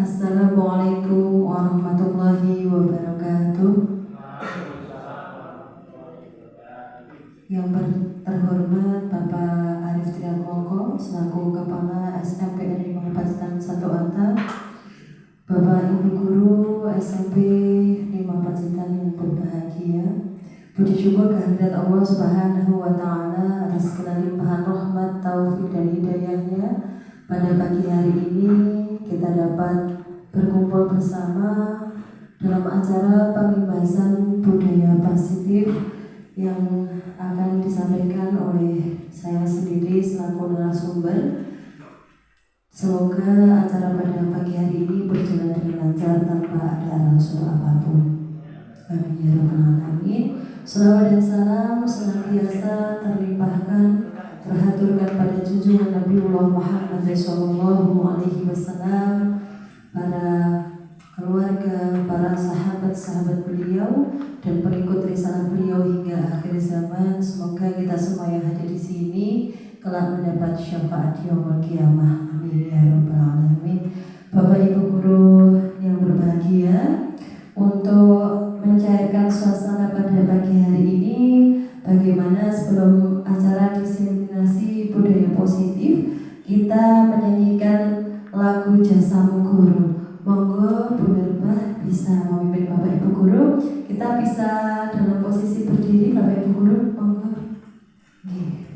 Assalamualaikum warahmatullahi wabarakatuh. Yang terhormat Bapak Arif Triatmoko selaku Kepala SMP Negeri Pacitan 1 Anta, Bapak Ibu Guru SMP 5 Pacitan yang berbahagia, puji syukur kehadirat Allah Subhanahu wa Ta'ala atas segala limpahan rahmat, taufik dan hidayahnya. Pada pagi hari ini kita dapat berkumpul bersama dalam acara pembahasan budaya positif yang akan disampaikan oleh saya sendiri selaku narasumber. Semoga acara pada pagi hari ini berjalan dengan lancar tanpa ada unsur apapun. Amin ya rabbal alamin. Selawat dan salam senantiasa terlimpahkan terhaturkan pada junjungan Nabiullah Muhammad sallallahu alaihi wasallam, para keluarga, para sahabat-sahabat beliau dan pengikut risalah beliau hingga akhir zaman. Semoga kita semua yang hadir di sini kelak mendapat syafaat yaumul qiyamah. Amin ya rabbal alamin. Bapak Ibu guru yang berbahagia, untuk mencairkan suasana pada pagi hari ini, bagaimana sebelum acara diseminasi budaya positif kita menyanyikan lagu Jasamu Guru. Monggo Bu Nurbah bisa memimpin Bapak Ibu guru. Kita bisa dalam posisi berdiri Bapak Ibu guru. Monggo. Okay.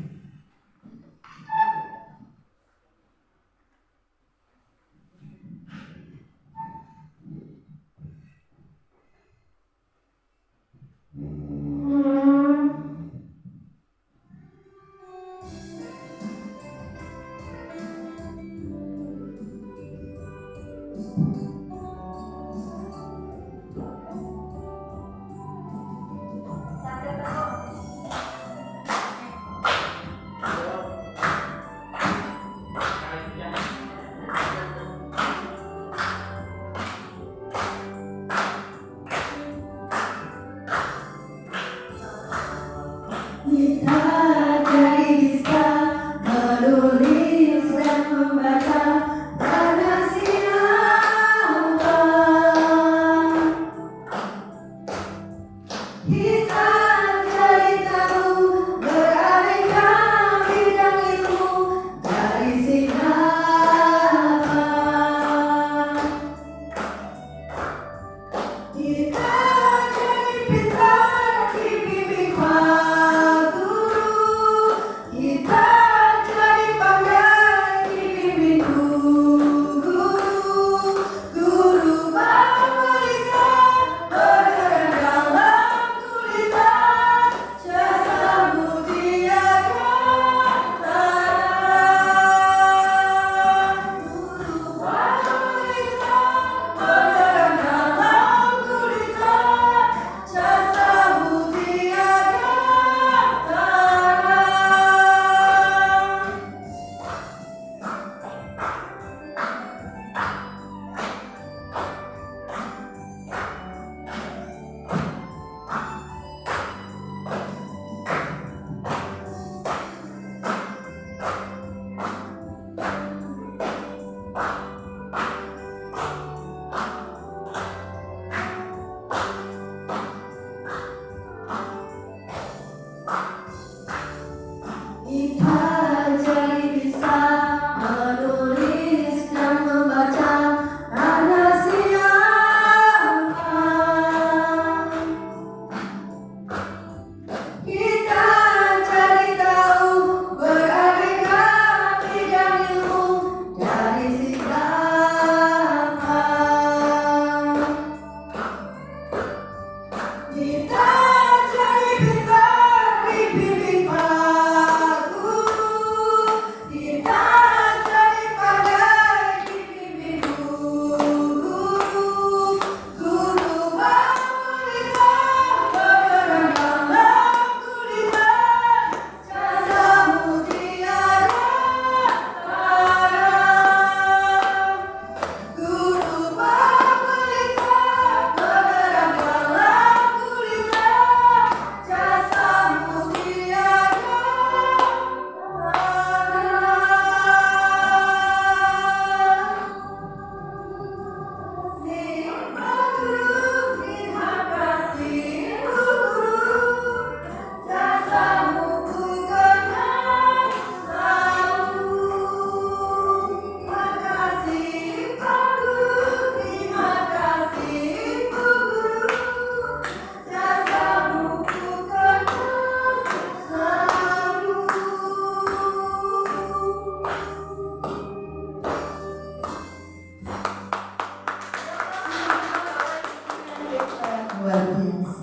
luar biasa.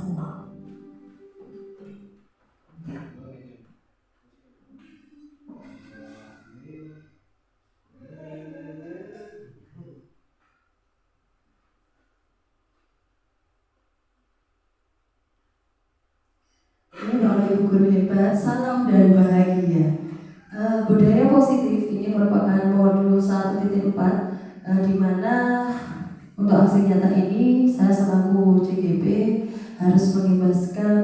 Ini Bapak Ibu guru hebat, salam dan bahagia. Budaya positif ini merupakan modul 1.4 di mana untuk aksi nyata ini saya selaku CGP harus mengimbaskan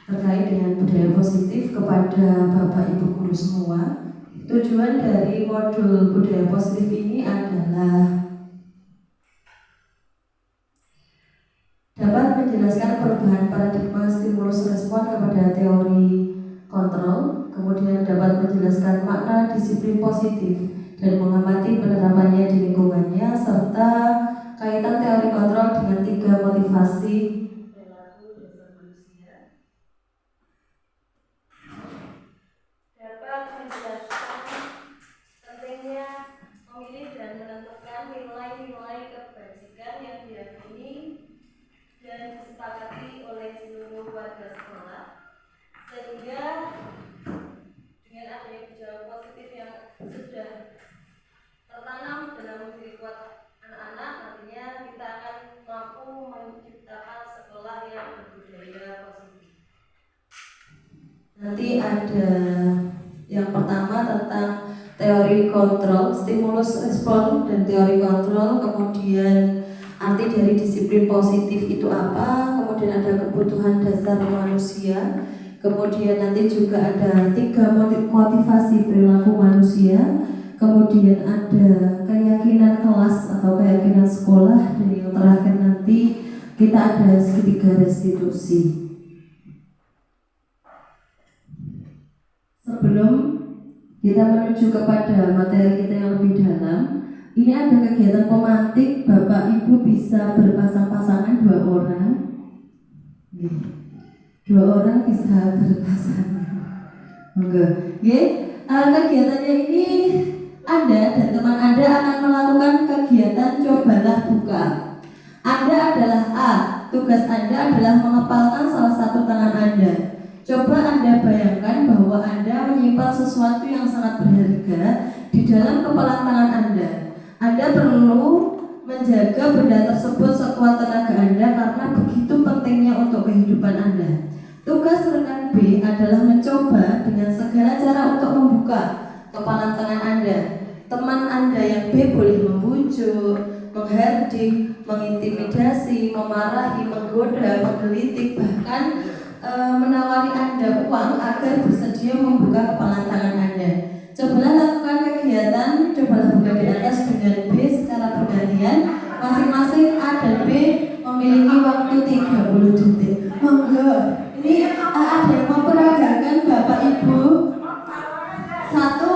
terkait dengan budaya positif kepada Bapak Ibu guru semua. Tujuan dari modul budaya positif ini adalah dapat menjelaskan perubahan paradigma stimulus respon kepada teori kontrol, kemudian dapat menjelaskan makna disiplin positif dan mengamati penerapannya di lingkungannya, serta kaitan teori kontrol dengan 3 motivasi perilaku dasar manusia. Dapat menjelaskan pentingnya memilih dan menentukan nilai-nilai kebajikan yang diyakini dan disepakati oleh seluruh warga sekolah, sehingga dengan adanya budaya positif yang sudah tertanam dalam diri kuat anak-anak, nantinya kita akan mampu menciptakan sekolah yang berbudaya positif. Nanti ada yang pertama tentang teori kontrol, stimulus respon dan teori kontrol, kemudian arti dari disiplin positif itu apa, kemudian ada kebutuhan dasar manusia, kemudian nanti juga ada 3 motivasi perilaku manusia, kemudian ada keyakinan kelas atau keyakinan sekolah, dan yang terakhir nanti kita ada segitiga restitusi. Sebelum kita menuju kepada materi kita yang lebih dalam, ini ada kegiatan pemantik. Bapak Ibu bisa berpasang-pasangan 2 orang. 2 orang bisa berpasangan. Monggo. Kegiatannya ini Anda dan teman Anda akan melakukan kegiatan cobalah buka. Anda adalah A. Tugas Anda adalah mengepalkan salah satu tangan Anda. Coba Anda bayangkan bahwa Anda menyimpan sesuatu yang sangat berharga di dalam kepalan tangan Anda. Anda perlu menjaga benda tersebut sekuat tenaga Anda karena begitu pentingnya untuk kehidupan Anda. Tugas rekan B adalah mencoba dengan segala cara untuk membuka kepalan tangan Anda. Teman Anda yang B boleh membujuk, menghardik, mengintimidasi, memarahi, menggoda, menggelitik, bahkan menawari Anda uang agar bersedia membuka kepalan tangan Anda. Cobalah lakukan kegiatan cobalah buka di atas dengan B secara bergantian. Masing-masing A dan B memiliki waktu 30 detik. Monggo. Ini ada yang memperagakan Bapak Ibu. Satu,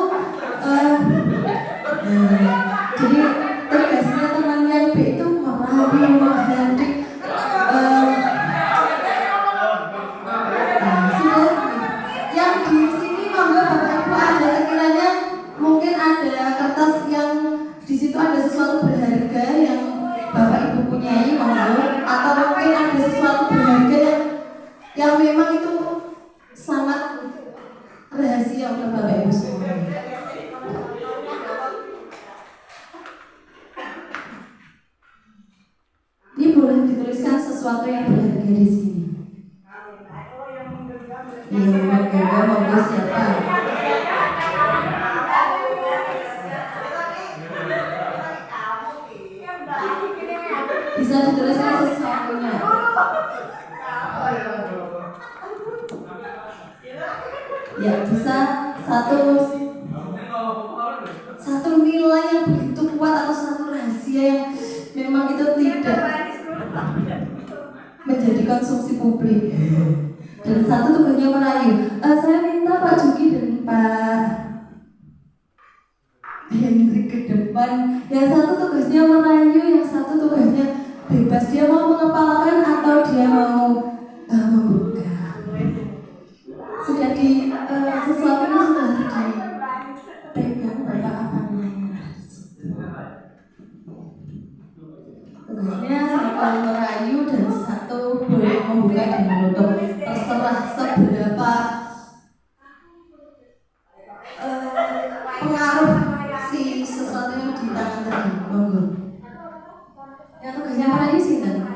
jadi tugasnya temannya B itu merapi, menghardik. Yang di sini monggo Bapak Ibu ada sekiranya mungkin ada kertas yang di situ ada sesuatu berharga yang Bapak Ibu punyai, monggo, atau mungkin ada sesuatu berharga yang memang itu sangat rahasia untuk Bapak Ibu semua. Ini boleh dituliskan sesuatu yang berharga di sini. Yang berharga monggo siapa? Bisa dituliskan sesuatunya. Ya, bisa satu nilai yang begitu kuat atau satu rahasia yang memang itu tidak menjadi konsumsi publik. Dan satu tugasnya merayu. Saya minta Pak Juki dan Pak Hendrik ke depan. Yang satu tugasnya merayu, yang satu tugasnya bebas. Dia mau mengepalkan atau dia mau membuka. Sudah di sesuatu yang sudah dipegang Bapak apa namanya? Tugasnya satu merayu dan satu membuka dan menutup. Terserah seberapa pengaruh si sesuatu yang di tangan tadi. Monggo. Yang tugasnya merayu sih kan?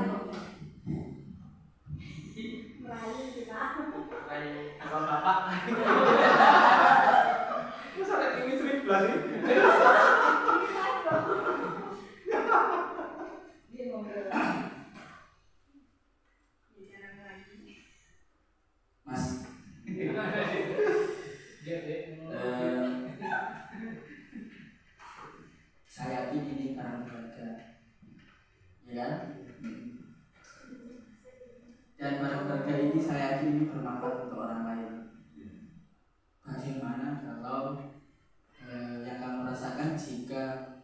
Kalau bapak masa ada ini 11 ini? Mas, saya yakin ini karena berharga, ya kan? Dan barang berharga ini saya yakin ini bermanfaat untuk orang lain. Bagaimana kalau yang kamu rasakan jika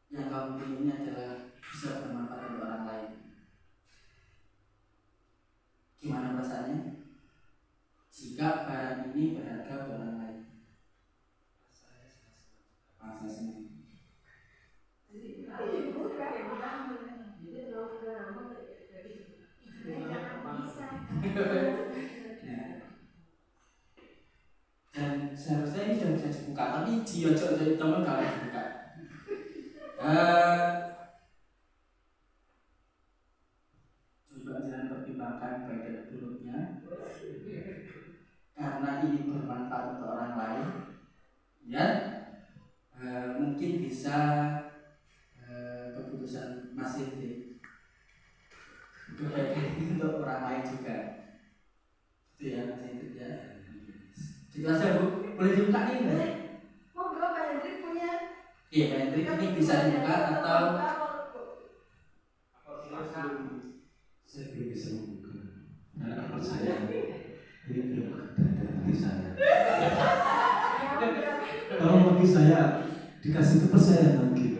yang kamu pilih ini adalah bisa bermanfaat untuk orang lain? Gimana perasaannya? Jika barang ini berharga untuk orang lain, rasa senang. Dan seharusnya ini sudah bisa dibuka, tapi diojok jadi teman kalau dibuka. Coba jangan pertimbangkan baik dan buruknya, karena ini bermanfaat untuk orang lain, ya. Mungkin bisa keputusan Mas Hendrik kebaikan ini untuk orang lain juga, itu ya Mas Hendrik ya. Itu aja Bu, boleh dibuka nih Mbak? Monggo Pak Hendrik punya. Iya Pak Hendrik ini bisa dibuka atau saya belum bisa membuka karena kepercayaan ini belum ada dalam hati saya. Kalau bagi saya dikasih kepercayaan lagi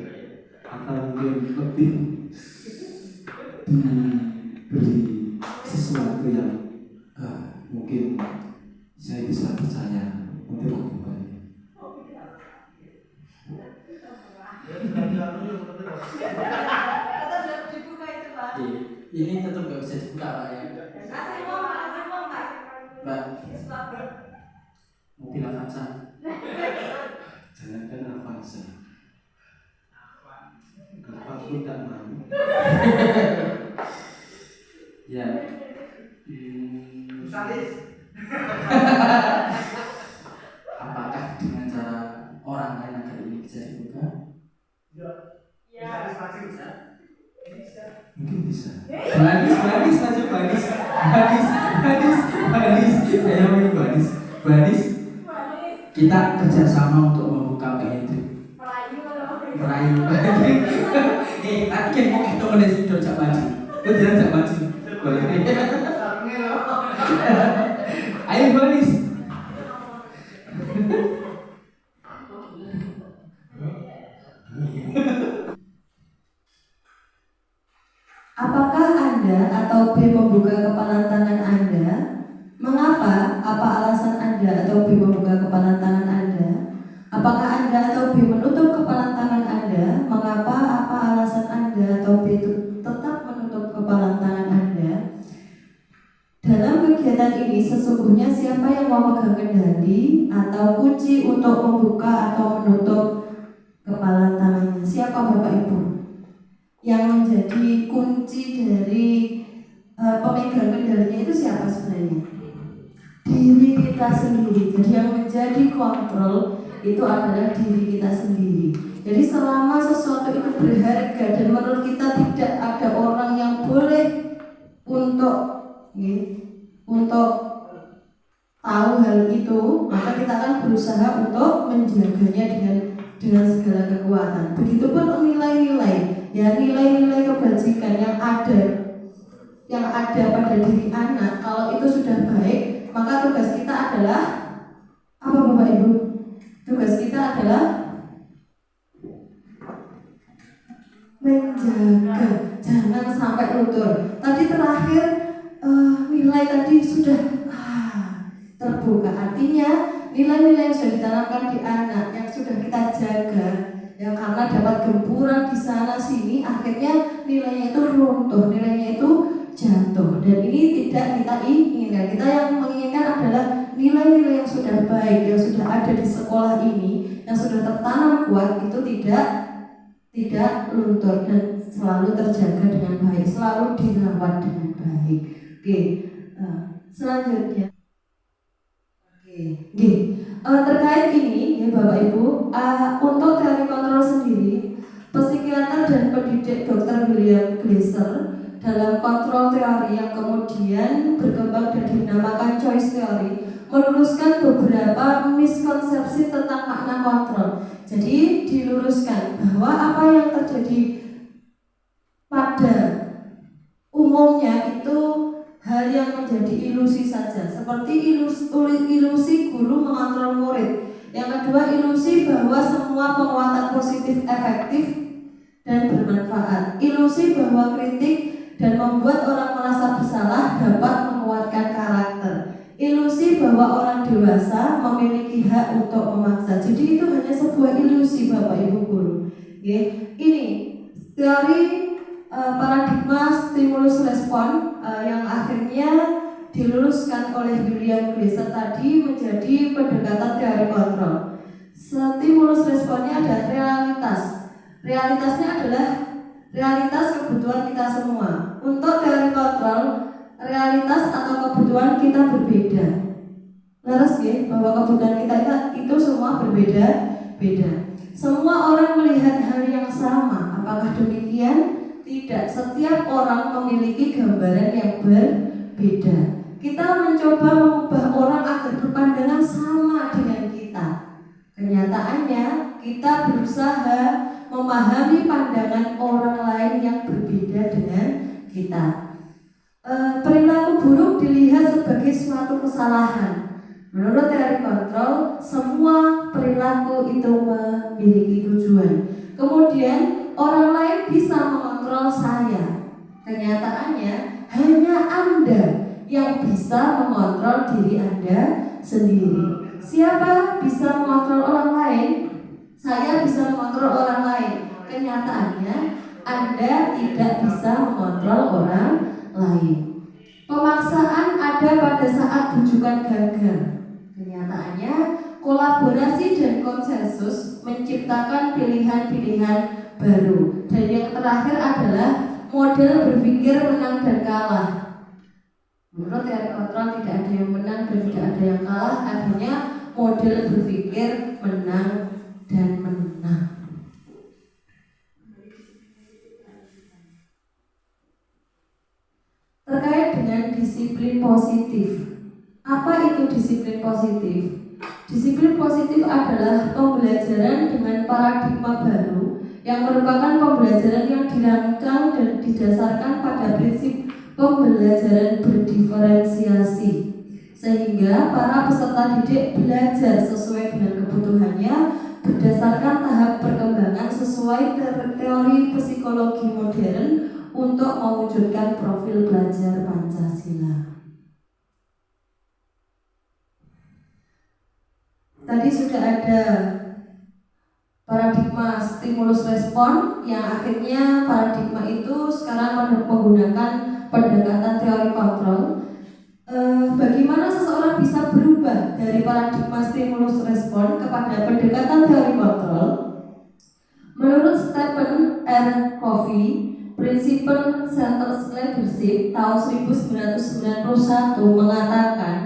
akan mungkin lebih diberi sesuatu yang mungkin saya bisa percaya untuk membukanya. Ini tetap nggak bisa dibuka Pak ya. Mbak, mobil Avanza. Jangankan Avanza, apapun tak mau. Ya. Salis. Apakah dengan cara orang lain agar ini bisa dibuka? Ya. Bisa. Mungkin bisa. Bagus, maju bagus. Saya mau bagus. Kita kerjasama untuk membuka Pak Hendrik. Merayu. Tadi kan mau ketemu di situ jak maju. Lu jangan jak maju. Boleh. Ayo bagus. Apakah Anda atau B membuka kepalan tangan Anda? Mengapa? Apa alasan Anda atau B membuka kepalan tangan Anda? Apakah Anda atau B menutup kepalan tangan Anda? Mengapa? Apa alasan Anda atau B tetap menutup kepalan tangan Anda? Dalam kegiatan ini sesungguhnya siapa yang memegang kendali atau kunci untuk membuka atau menutup kepalan tangannya? Siapa Bapak Ibu? Yang menjadi kunci dari pemegang kendalinya itu siapa sebenarnya? Diri kita sendiri. Jadi yang menjadi kontrol itu adalah diri kita sendiri. Jadi selama sesuatu itu berharga dan menurut kita tidak ada orang yang boleh untuk tahu hal itu, maka kita akan berusaha untuk menjaganya dengan segala kekuatan. Begitupun nilai-nilai. Ya, nilai-nilai kebajikan yang ada pada diri anak, kalau itu sudah baik, maka tugas kita adalah apa Bapak Ibu? Tugas kita adalah menjaga, jangan sampai luntur. Tadi terakhir nilai tadi sudah terbuka, artinya nilai-nilai yang sudah ditanamkan di anak, yang sudah kita jaga, ya karena dapat gempuran di sana sini, akhirnya nilainya itu runtuh, nilainya itu jatuh, dan ini tidak kita inginkan. Kita yang menginginkan adalah nilai-nilai yang sudah baik, yang sudah ada di sekolah ini, yang sudah tertanam kuat, itu tidak luntur dan selalu terjaga dengan baik, selalu dirawat dengan baik. Oke, selanjutnya. Terkait ini ya Bapak Ibu, untuk teori kontrol sendiri, psikiater dan pendidik Dr. William Glasser dalam kontrol teori yang kemudian berkembang dan dinamakan choice theory meluruskan beberapa miskonsepsi tentang makna kontrol. Jadi diluruskan bahwa apa yang terjadi pada umumnya itu hal yang menjadi ilusi saja, seperti ilusi guru mengontrol murid. Yang kedua, ilusi bahwa semua penguatan positif efektif dan bermanfaat. Ilusi bahwa kritik dan membuat orang merasa bersalah dapat menguatkan karakter. Ilusi bahwa orang dewasa memiliki hak untuk memaksa. Jadi itu hanya sebuah ilusi Bapak Ibu guru. Ini teori paradigma stimulus respon yang akhirnya diluruskan oleh William Glasser tadi menjadi pendekatan teori kontrol. Stimulus responnya ada realitas. Realitasnya adalah realitas kebutuhan kita semua. Untuk teori kontrol, realitas atau kebutuhan kita berbeda. Laras ya, bahwa kebutuhan kita itu semua berbeda-beda. Semua orang melihat hal yang sama. Apakah demikian? Tidak, setiap orang memiliki gambaran yang berbeda. Kita mencoba mengubah orang agar berpandangan sama dengan kita. Kenyataannya, kita berusaha memahami pandangan orang lain yang berbeda dengan kita. Perilaku buruk dilihat sebagai suatu kesalahan. Menurut teori kontrol, semua perilaku itu memiliki tujuan. Kemudian orang lain bisa mengontrol saya. Kenyataannya hanya Anda yang bisa mengontrol diri Anda sendiri. Siapa bisa mengontrol orang lain? Saya bisa mengontrol orang lain. Kenyataannya Anda tidak bisa mengontrol orang lain. Pemaksaan ada pada saat bujukan gagal. Kenyataannya kolaborasi dan konsensus menciptakan pilihan-pilihan baru. Dan yang terakhir adalah model berpikir menang dan kalah. Menurut teori kontrol tidak ada yang menang dan tidak ada yang kalah. Artinya model berpikir menang dan menang. Terkait dengan disiplin positif. Apa itu disiplin positif? Disiplin positif adalah pembelajaran dengan paradigma baru yang merupakan pembelajaran yang dirancang dan didasarkan pada prinsip pembelajaran berdiferensiasi, sehingga para peserta didik belajar sesuai dengan kebutuhannya berdasarkan tahap perkembangan sesuai teori psikologi modern untuk mewujudkan profil belajar Pancasila. Tadi sudah ada paradigma stimulus respon yang akhirnya paradigma itu sekarang menggunakan pendekatan teori kontrol. Bagaimana seseorang bisa berubah dari paradigma stimulus respon kepada pendekatan teori kontrol? Menurut Stephen R. Covey, Principle Centered Leadership tahun 1991 mengatakan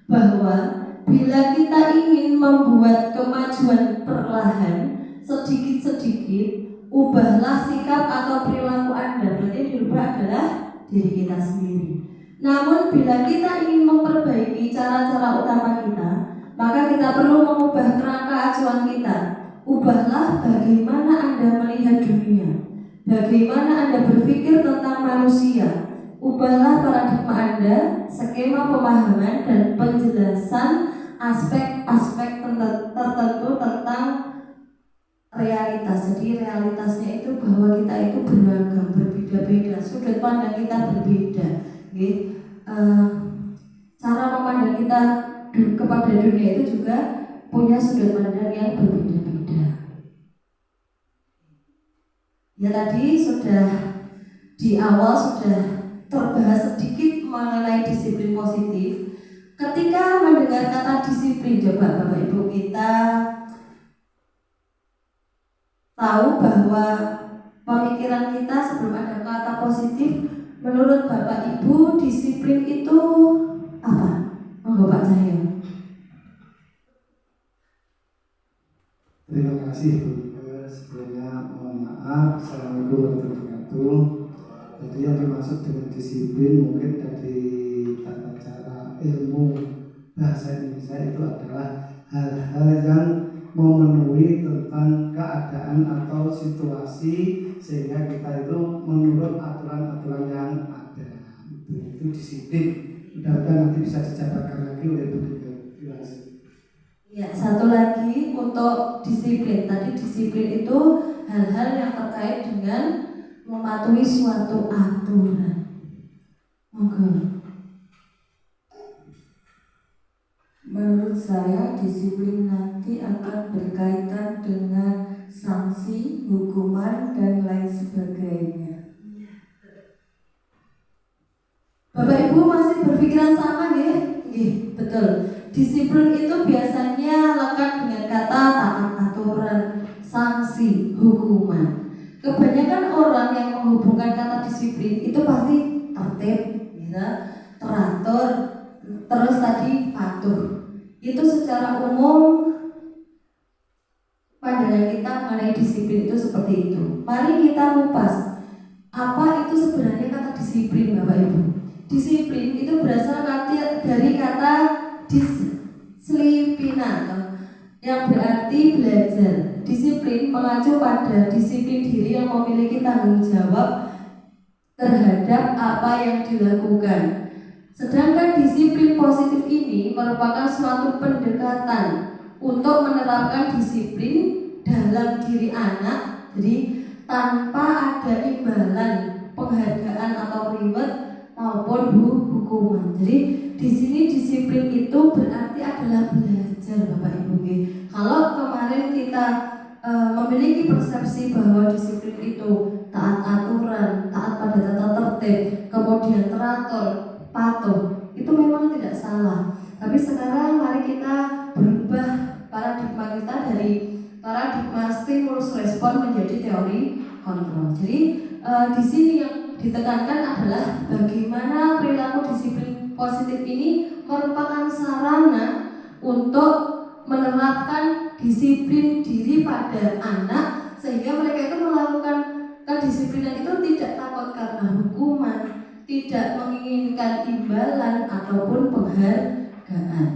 bahwa bila kita ingin membuat kemajuan perlahan, sedikit-sedikit, ubahlah sikap atau perilaku Anda. Berarti yang dirubah adalah diri kita sendiri. Namun bila kita ingin memperbaiki cara-cara utama kita, maka kita perlu mengubah kerangka acuan kita. Ubahlah bagaimana Anda melihat dunia, bagaimana Anda berpikir tentang manusia. Ubahlah paradigma Anda, skema pemahaman dan penjelasan aspek-aspek tertentu tentang realitas. Jadi realitasnya itu bahwa kita itu beragam, berbeda-beda, sudut pandang kita berbeda. Cara memandang kita kepada dunia itu juga punya sudut pandang yang berbeda-beda. Ya tadi sudah di awal sudah terbahas sedikit mengenai disiplin coba Bapak Ibu kita tahu bahwa pemikiran kita sebelum ada kata positif, menurut Bapak Ibu disiplin itu apa? Monggo Pak Cahyo. Terima kasih Bu. Sebelumnya mohon maaf. Assalamualaikum warahmatullahi wabarakatuh. Jadi yang dimaksud dengan disiplin mungkin dari tata cara ilmu bahasa Indonesia itu adalah hal-hal yang memenuhi tentang keadaan atau situasi sehingga kita itu menurut aturan-aturan yang ada. Itu disiplin. Mudah-mudahan nanti bisa dijabarkan lagi oleh Bu. Terima kasih. Ya, satu lagi untuk disiplin. Tadi disiplin itu hal-hal yang terkait dengan mematuhi suatu aturan. Monggo. Menurut saya disiplin nanti akan berkaitan dengan sanksi, hukuman, dan lain sebagainya. Bapak Ibu masih berpikiran sama ya? Nggih, betul. Disiplin itu biasanya lekat dengan kata taat aturan, sanksi, hukuman. Kebanyakan orang yang menghubungkan kata disiplin itu pasti tertib, ya, teratur, terus tadi patuh. Itu secara umum pandangan kita mengenai disiplin itu seperti itu. Mari kita kupas apa itu sebenarnya kata disiplin, Bapak Ibu. Disiplin itu berasal dari kata disiplina yang berarti belajar. Disiplin mengacu pada disiplin diri yang memiliki tanggung jawab terhadap apa yang dilakukan. Sedangkan disiplin positif ini merupakan suatu pendekatan untuk menerapkan disiplin dalam diri anak, jadi tanpa ada imbalan, penghargaan atau reward maupun hukuman. Jadi di sini disiplin itu berarti adalah belajar, Bapak Ibu. Kalau kemarin kita memiliki persepsi bahwa disiplin itu taat aturan, taat pada tata tertib, kemudian teratur, patuh, itu memang tidak salah. Tapi sekarang mari kita berubah paradigma kita dari paradigma stimulus respon menjadi teori kontrol. Jadi di sini yang ditekankan adalah bagaimana perilaku disiplin positif ini merupakan sarana untuk menerapkan disiplin diri pada anak sehingga mereka itu melakukan kedisiplinan itu tidak takut karena hukuman, tidak menginginkan imbalan ataupun penghargaan.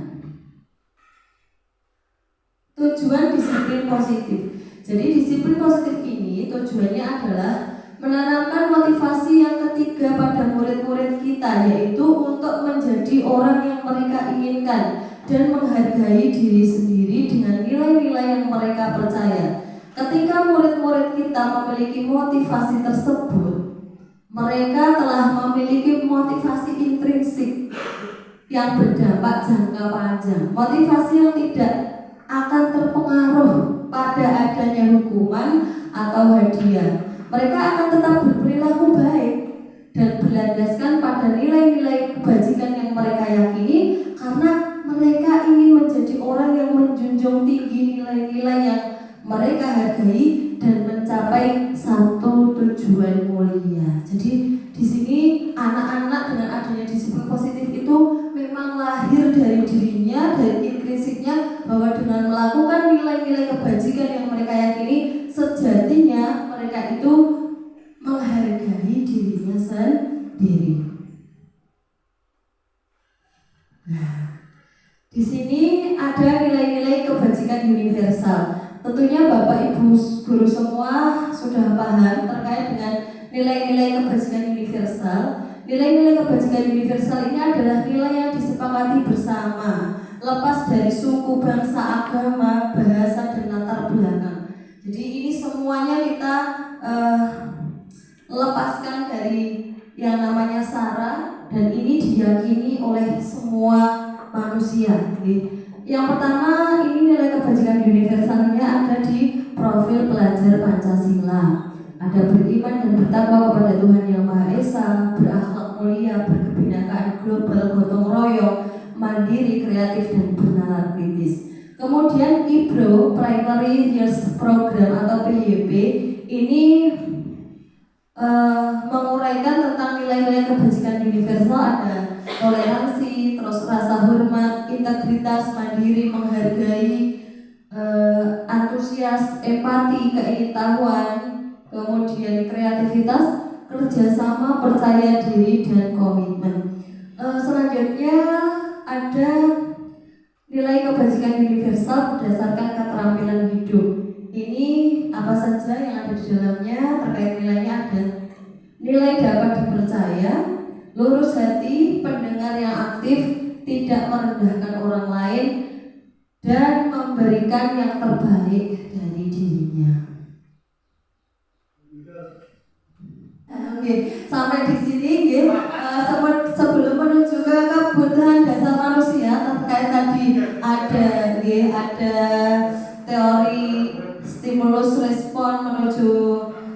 Tujuan disiplin positif. Jadi disiplin positif ini tujuannya adalah menanamkan motivasi yang ketiga pada murid-murid kita, yaitu untuk menjadi orang yang mereka inginkan dan menghargai diri sendiri dengan nilai-nilai yang mereka percaya. Ketika murid-murid kita memiliki motivasi tersebut, mereka telah memiliki motivasi intrinsik yang berdampak jangka panjang, motivasi yang tidak akan terpengaruh pada adanya hukuman atau hadiah. Mereka akan tetap berperilaku baik dan berlandaskan pada nilai-nilai kebajikan yang mereka yakini, karena mereka ingin menjadi orang yang menjunjung tinggi nilai-nilai yang mereka hargai dan mencapai satu tujuan mulia. Jadi di sini anak-anak dengan adanya disiplin positif itu memang lahir dari dirinya, dari intrinsiknya, bahwa dengan melakukan nilai-nilai kebajikan yang mereka yakini, sejatinya mereka itu menghargai dirinya sendiri. Nah, di sini ada nilai-nilai kebajikan universal. Tentunya Bapak Ibu guru semua sudah paham terkait dengan nilai-nilai kebajikan universal. Nilai-nilai kebajikan universal ini adalah nilai yang disepakati bersama, lepas dari suku, bangsa, agama, bahasa, dan latar belakang. Jadi ini semuanya kita lepaskan dari yang namanya SARA, dan ini diyakini oleh semua manusia. Yang pertama, ini nilai kebajikan universalnya ada di profil pelajar Pancasila. Ada beriman dan bertakwa kepada Tuhan Yang Maha Esa, berakhlak mulia, berkebinekaan global, gotong royong, mandiri, kreatif, dan bernalar kritis. Kemudian IPRO, Primary Years Program atau PYP, ini menguraikan tentang nilai-nilai kebajikan universal, ada toleransi, terus rasa hormat, integritas, mandiri, menghargai, antusias, empati, keingin-tahuan, kemudian kreativitas, kerjasama, percaya diri, dan komitmen. Selanjutnya ada nilai kebajikan universal berdasarkan keterampilan hidup. Ini apa saja yang ada di dalamnya? Terkait nilainya ada nilai dapat dipercaya, lurus hati, pendengar yang aktif, tidak merendahkan orang lain, dan memberikan yang terbaik dari dirinya. Oke, sampai di sini sebelum menuju ke kebutuhan dasar manusia terkait tadi ada teori stimulus respon menuju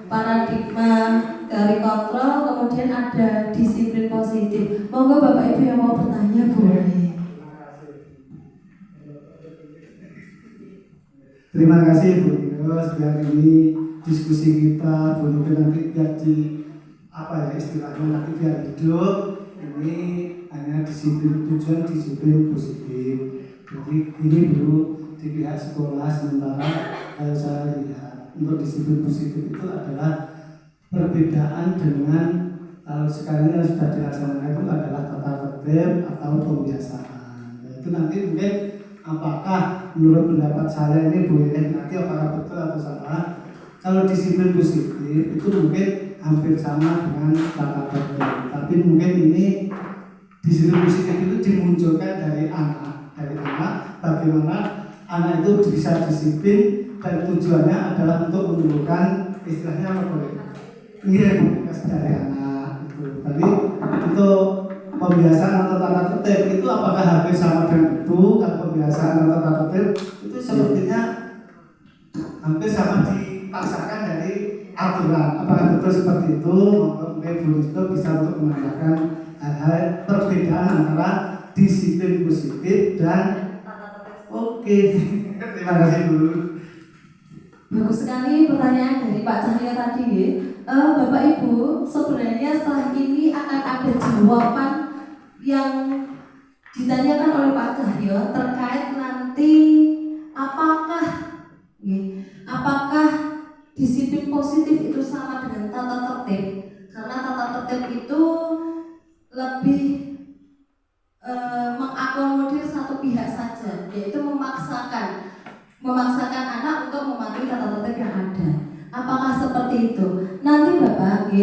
paradigma teori kontrol, kemudian ada disiplin positif. Monggo Bapak Ibu yang mau bertanya boleh. Terima kasih Bu Iros, biar ini diskusi kita benar-benar nanti biar istilahnya nanti biar hidup. Ini hanya disiplin, tujuan disiplin positif. Jadi ini dulu di pihak sekolah sementara kalau saya lihat untuk disiplin positif itu adalah perbedaan dengan sekarang yang sudah dilaksanakan itu adalah tata tertib atau pembiasaan. Nah, itu nanti mungkin apakah menurut pendapat saya ini boleh nanti apakah betul atau salah. Kalau disiplin positif itu mungkin hampir sama dengan tata tertib, tapi mungkin ini disiplin positif itu dimunculkan dari anak bagaimana anak itu bisa disiplin dan tujuannya adalah untuk menumbuhkan istilahnya apa boleh komunikasi dari anak itu. Tadi untuk pembiasaan atau tata tertib itu apakah hampir sama dengan itu? Kalau pembiasaan atau tata tertib itu sepertinya hampir sama dipaksakan dari aturan. Apakah betul seperti itu? Mungkin Bu Rizko bisa untuk menanyakan hal perbedaan antara disiplin positif dan oke. Terima kasih Bu. Bagus sekali pertanyaan dari Pak Cahyo tadi. Bapak Ibu, sebenarnya setelah ini akan ada jawaban yang ditanyakan oleh Pak Cahyo terkait nanti apakah disiplin positif itu sama dengan tata tertib, karena tata tertib itu lebih mengakomodir satu pihak saja, yaitu memaksakan anak untuk mematuhi tata tertib yang ada. Apakah seperti itu? Nanti Bapak,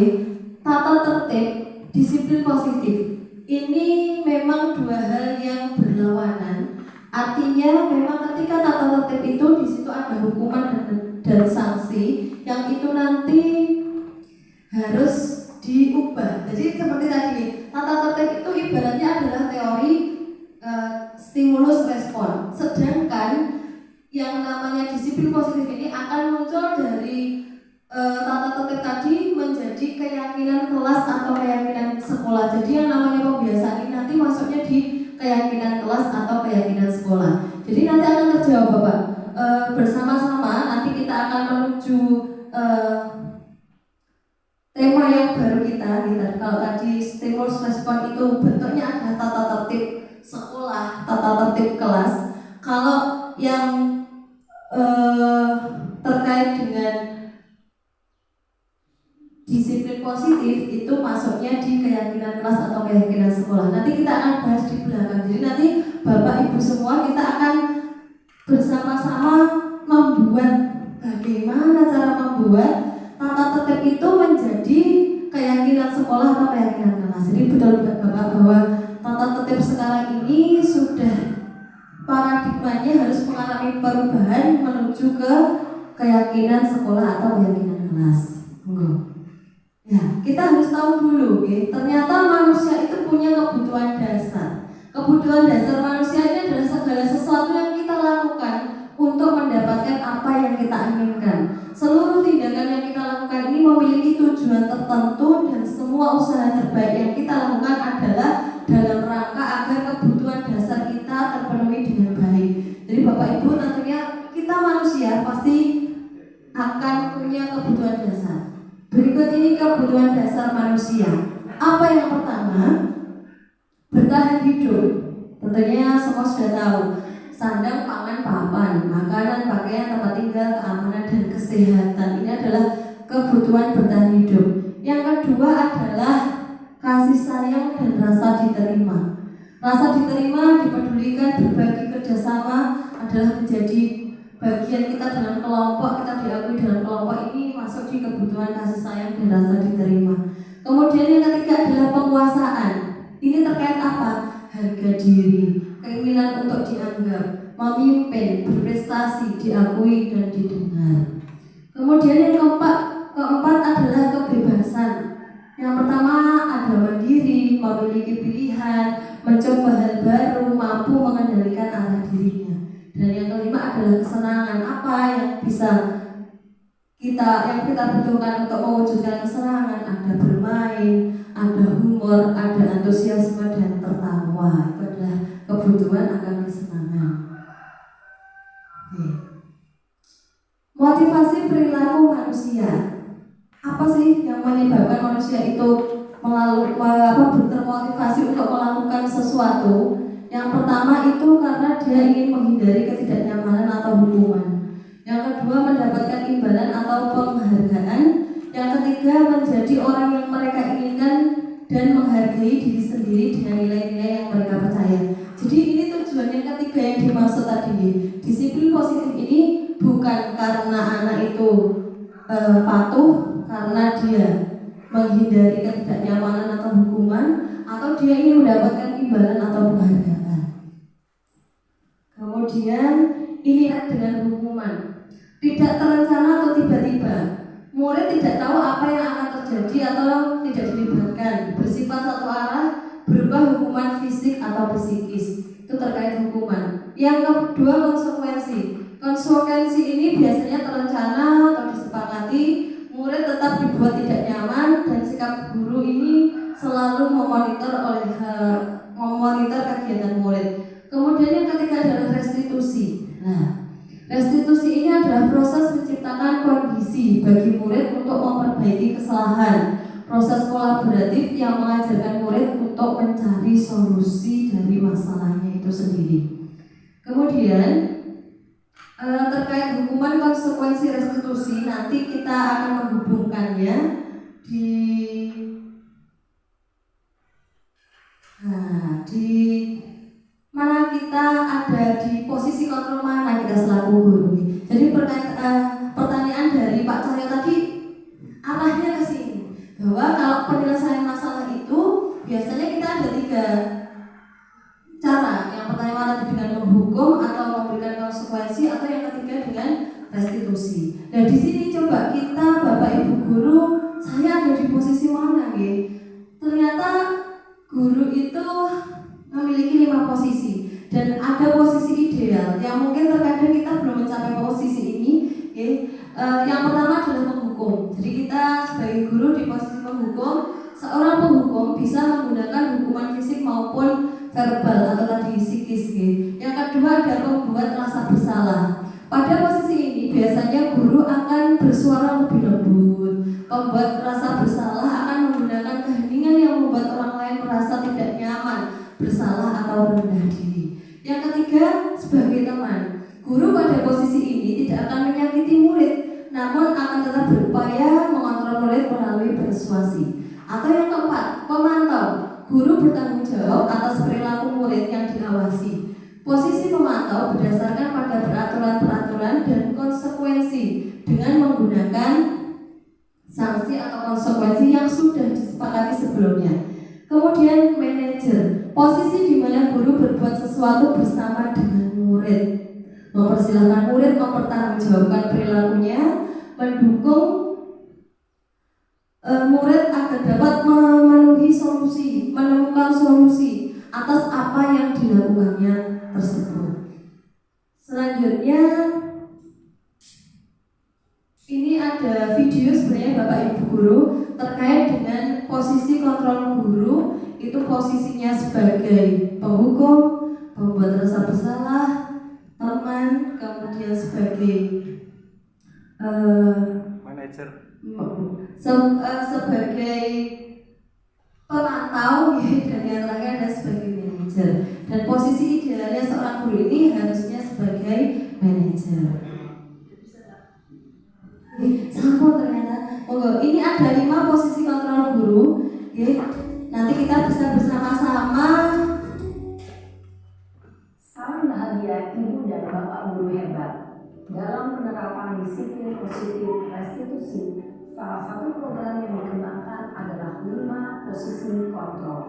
tata tertib, disiplin positif ini memang dua hal yang berlawanan. Artinya memang ketika tata tertib itu di situ ada hukuman dan sanksi yang itu nanti harus diubah. Jadi seperti tadi, tata tertib itu ibaratnya adalah teori stimulus respon. Sedangkan yang namanya disiplin positif ini akan muncul dari tata tertib tadi menjadi keyakinan kelas atau keyakinan sekolah. Jadi yang namanya pembiasaan ini nanti masuknya di keyakinan kelas atau keyakinan sekolah. Jadi nanti akan terjawab Bapak bersama-sama. Nanti kita akan menuju tema yang baru kita. Kalau tadi stimulus respon itu bentuknya ada tata tertib sekolah, tata tertib kelas. Kalau yang terkait dengan disiplin positif itu masuknya di keyakinan kelas atau keyakinan sekolah. Nanti kita akan bahas di belakang. Jadi nanti Bapak Ibu semua kita akan bersama-sama membuat bagaimana cara membuat tata tertib itu menjadi keyakinan sekolah atau keyakinan kelas. Jadi betul Bapak bahwa tata tertib sekarang ini sudah paradigmanya harus mengalami perubahan menuju ke keyakinan sekolah atau keyakinan kelas. Ya, kita harus tahu dulu, ternyata manusia itu punya kebutuhan dasar. Kebutuhan dasar manusia ini adalah segala sesuatu yang kita lakukan untuk mendapatkan apa yang kita inginkan. Seluruh tindakan yang kita lakukan ini memiliki tujuan tertentu dan semua usaha terbaik yang kita lakukan adalah dalam rangka agar kebutuhan dasar bertahan hidup. Tentunya semua sudah tahu, sandang, pangan, papan, makanan, pakaian, tempat tinggal, keamanan, dan kesehatan. Ini adalah kebutuhan bertahan hidup. Yang kedua adalah kasih sayang dan rasa diterima. Rasa diterima, dipedulikan, berbagi, kerjasama adalah menjadi bagian kita dalam kelompok, kita diakui dalam kelompok ini masuk di kebutuhan kasih sayang dan rasa diterima. Kemudian yang ketiga adalah penguasaan. Ini terkait apa? Harga diri, keinginan untuk dianggap, memimpin, berprestasi, diakui dan didengar. Kemudian yang keempat adalah kebebasan. Yang pertama ada mandiri, memiliki pilihan, mencoba hal baru, mampu mengendalikan arah dirinya. Dan yang kelima adalah kesenangan. Apa yang bisa kita butuhkan untuk mewujudkan kesenangan? Ada bermain, ada humor, ada antusiasme dan tertawa. Itu adalah kebutuhan akan kesenangan. Oke. Motivasi perilaku manusia. Apa sih yang menyebabkan manusia itu termotivasi untuk melakukan sesuatu? Yang pertama itu karena dia ingin menghindari ketidaknyamanan atau hukuman. Yang kedua mendapatkan imbalan atau penghargaan. Yang ketiga menjadi orang yang mereka inginkan dan menghargai diri sendiri dengan nilai-nilai yang mereka percaya. Jadi ini tujuan yang ketiga yang dimaksud tadi. Disiplin positif ini bukan karena anak itu patuh, karena dia menghindari ketidaknyamanan atau hukuman, atau dia ingin mendapatkan imbalan atau penghargaan. Kemudian ini dengan hukuman, tidak terencana atau tiba-tiba. Murid tidak tahu apa yang akan terjadi atau tidak dilibatkan, bersifat satu arah, berupa hukuman fisik atau psikis. Itu terkait hukuman. Yang kedua konsekuensi. Konsekuensi ini biasanya terencana atau disepakati. Murid tetap dibuat tidak nyaman dan sikap guru ini selalu memonitor kegiatan murid. Kemudian yang ketiga adalah restitusi. Nah, restitusi ini adalah proses menciptakan kondisi bagi murid untuk memperbaiki kesalahan. Proses kolaboratif yang mengajarkan murid untuk mencari solusi dari masalahnya itu sendiri. Kemudian terkait hukuman, konsekuensi, restitusi, nanti kita akan menghubungkannya di mana kita ada di posisi kontrol mana kita selaku guru. Jadi pertanyaan dari Pak Cahyo tadi arahnya ke sini, bahwa kalau penyelesaian masalah itu biasanya kita ada 3 cara. Yang pertama tadi dengan menghukum atau memberikan konsekuensi, atau yang ketiga dengan restitusi. Nah di sini coba kita Bapak Ibu guru, saya ada di posisi mana nih? Ternyata guru itu memiliki 5 posisi dan ada posisi ideal yang mungkin terkadang kita belum mencapai posisi ini. Yang pertama adalah menghukum. Jadi kita sebagai guru di posisi menghukum. Seorang penghukum bisa menggunakan hukuman fisik maupun verbal atau tadi psikis. Yang kedua ada membuat rasa bersalah. Pada posisi ini biasanya guru akan bersuara lebih lembut. Pembuat rasa bersalah akan menggunakan keheningan yang membuat orang lain merasa tidak nyaman, bersalah atau rendah diri. Yang ketiga sebagai teman. Guru pada posisi ini tidak akan menyakiti murid, namun akan tetap berupaya mengontrol murid melalui persuasi. Atau yang keempat, pemantau. Guru bertanggung jawab atas perilaku murid yang diawasi. Posisi pemantau berdasarkan pada peraturan-peraturan dan konsekuensi dengan menggunakan sanksi atau konsekuensi yang sudah disepakati sebelumnya. Kemudian manajer, posisi di mana guru berbuat sesuatu bersama dengan murid, mempersilahkan murid mempertanggungjawabkan perilakunya, mendukung murid agar dapat menemukan solusi atas apa yang dilakukannya tersebut. Selanjutnya ini ada video sebenarnya Bapak Ibu guru terkait dengan posisi kontrol guru. Itu posisinya sebagai penghukum, pembuat rasa bersalah, teman, kemudian sebagai manajer, sebagai pemantau, dan yang terakhir ada sebagai manajer. Dan posisi idealnya seorang guru ini harusnya sebagai manajer. Sampun ternyata. Ini ada 5 posisi kontrol guru. Nanti kita bisa bersama-sama. Salam bahagia Ibu dan Bapak guru hebat. Dalam penerapan disiplin positif restitusi, salah satu program yang dikembangkan adalah 5 posisi kontrol.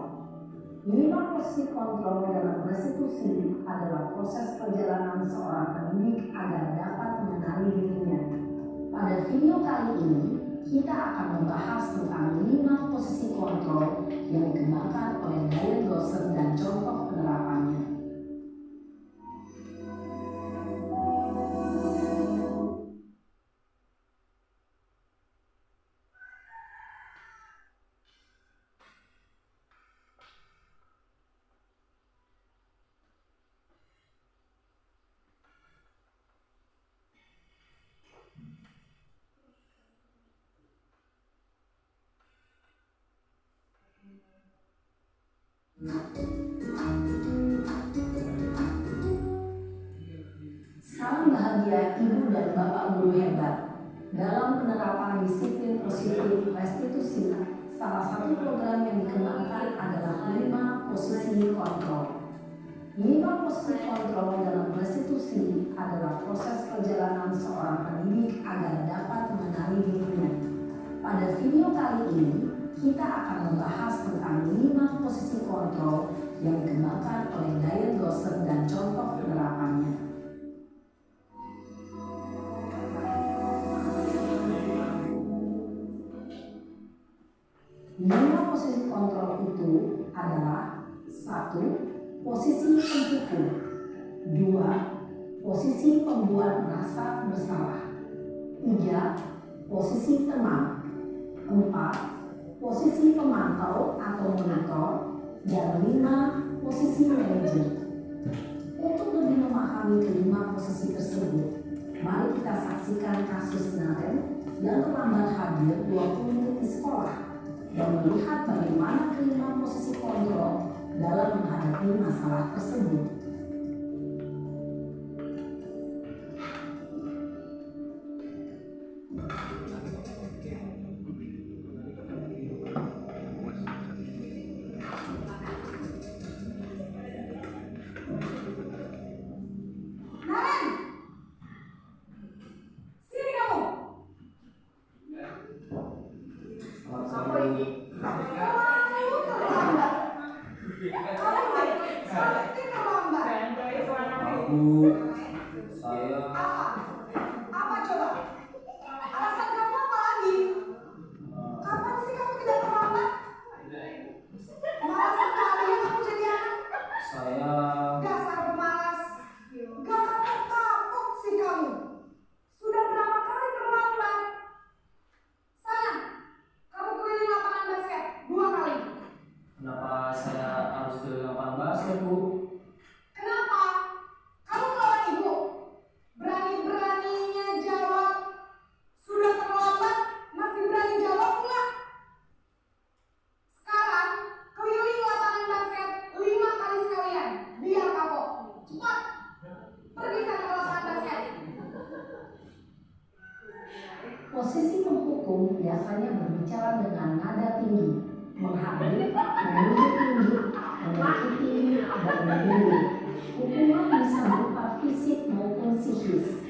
5 posisi kontrol dalam restitusi adalah proses perjalanan seorang pendidik agar dapat mengenali dirinya. Pada video kali ini, kita akan membahas tentang 5 posisi kontrol yang dikembangkan oleh Diane Gosser dan contoh penerapannya. Salam bahagia Ibu dan Bapak guru hebat. Dalam penerapan disiplin positif restitusi, salah satu program yang dikembangkan adalah 5 posisi kontrol. 5 posisi kontrol dalam restitusi adalah proses perjalanan seorang pendidik agar dapat mengenali dirinya. Pada video kali ini, kita akan membahas tentang 5 posisi kontrol yang dikembangkan oleh Diane Gosser dan contoh penerapannya. 5 posisi kontrol itu adalah 1. Posisi penghukum, 2. Posisi pembuat merasa bersalah, 3. Posisi teman, 4. Posisi pemantau atau monitor, dan 5. Posisi manajer. Untuk lebih memahami kelima posisi tersebut, mari kita saksikan kasus Naren yang terlambat hadir 20 menit di sekolah dan melihat bagaimana kelima posisi kontrol dalam menghadapi masalah tersebut. Apa coba? Alasan kamu apa lagi? Kapan sih kamu tidak terlambat? Malas sekali ya kamu jadi anak. Saya Dasar pemalas. Gak kapok-kapok sih kamu. Sudah berapa kali terlambat? Sayang, kamu keliling lapangan basket 2 kali. kenapa saya harus ke lapangan basket, Bu? Kenapa? Kamu melawan ibu. Berani-beraninya jawab. Sudah terlambat, masih berani jawab enggak? Sekarang, keliling lapangan basket 5 kali sekalian. Biar kapok. Cepat. Pergi sana ke lapangan basket. Posisi penghukum biasanya berbicara dengan nada tinggi, menghadir, menunjuk-nunjuk, menyakiti, dan memilih. Hukuman bisa berupa fisik maupun psikis.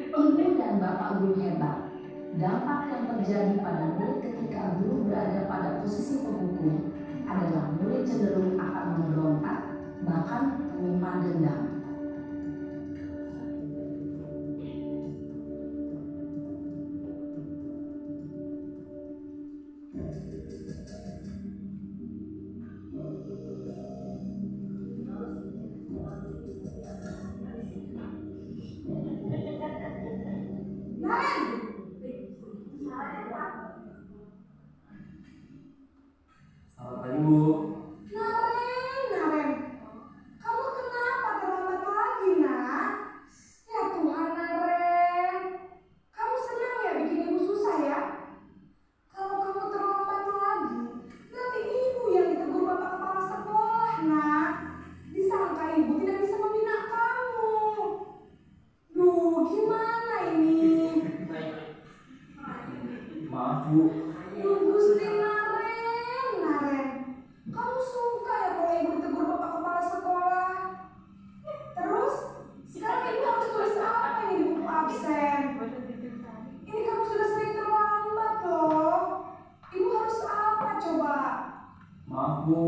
Ibu dan Bapak guru hebat, dampak yang terjadi pada murid ketika guru berada pada posisi penghukum adalah murid cenderung akan memberontak, bahkan menyimpan dendam. Naren! Selamat pagi, Bu. Naren! Kamu kenapa terlambat nak. Disangka ibu tidak bisa membina kamu. Duh, gimana ini? Maaf Bu. Duh, Gusti Naren. Kamu suka ya kalau ibu ditegur bapak kepala sekolah? Terus, sekarang ibu harus tulis apa ini di buku absen? Ini kamu sudah sering terlambat loh. Ibu harus apa coba? Maaf Bu.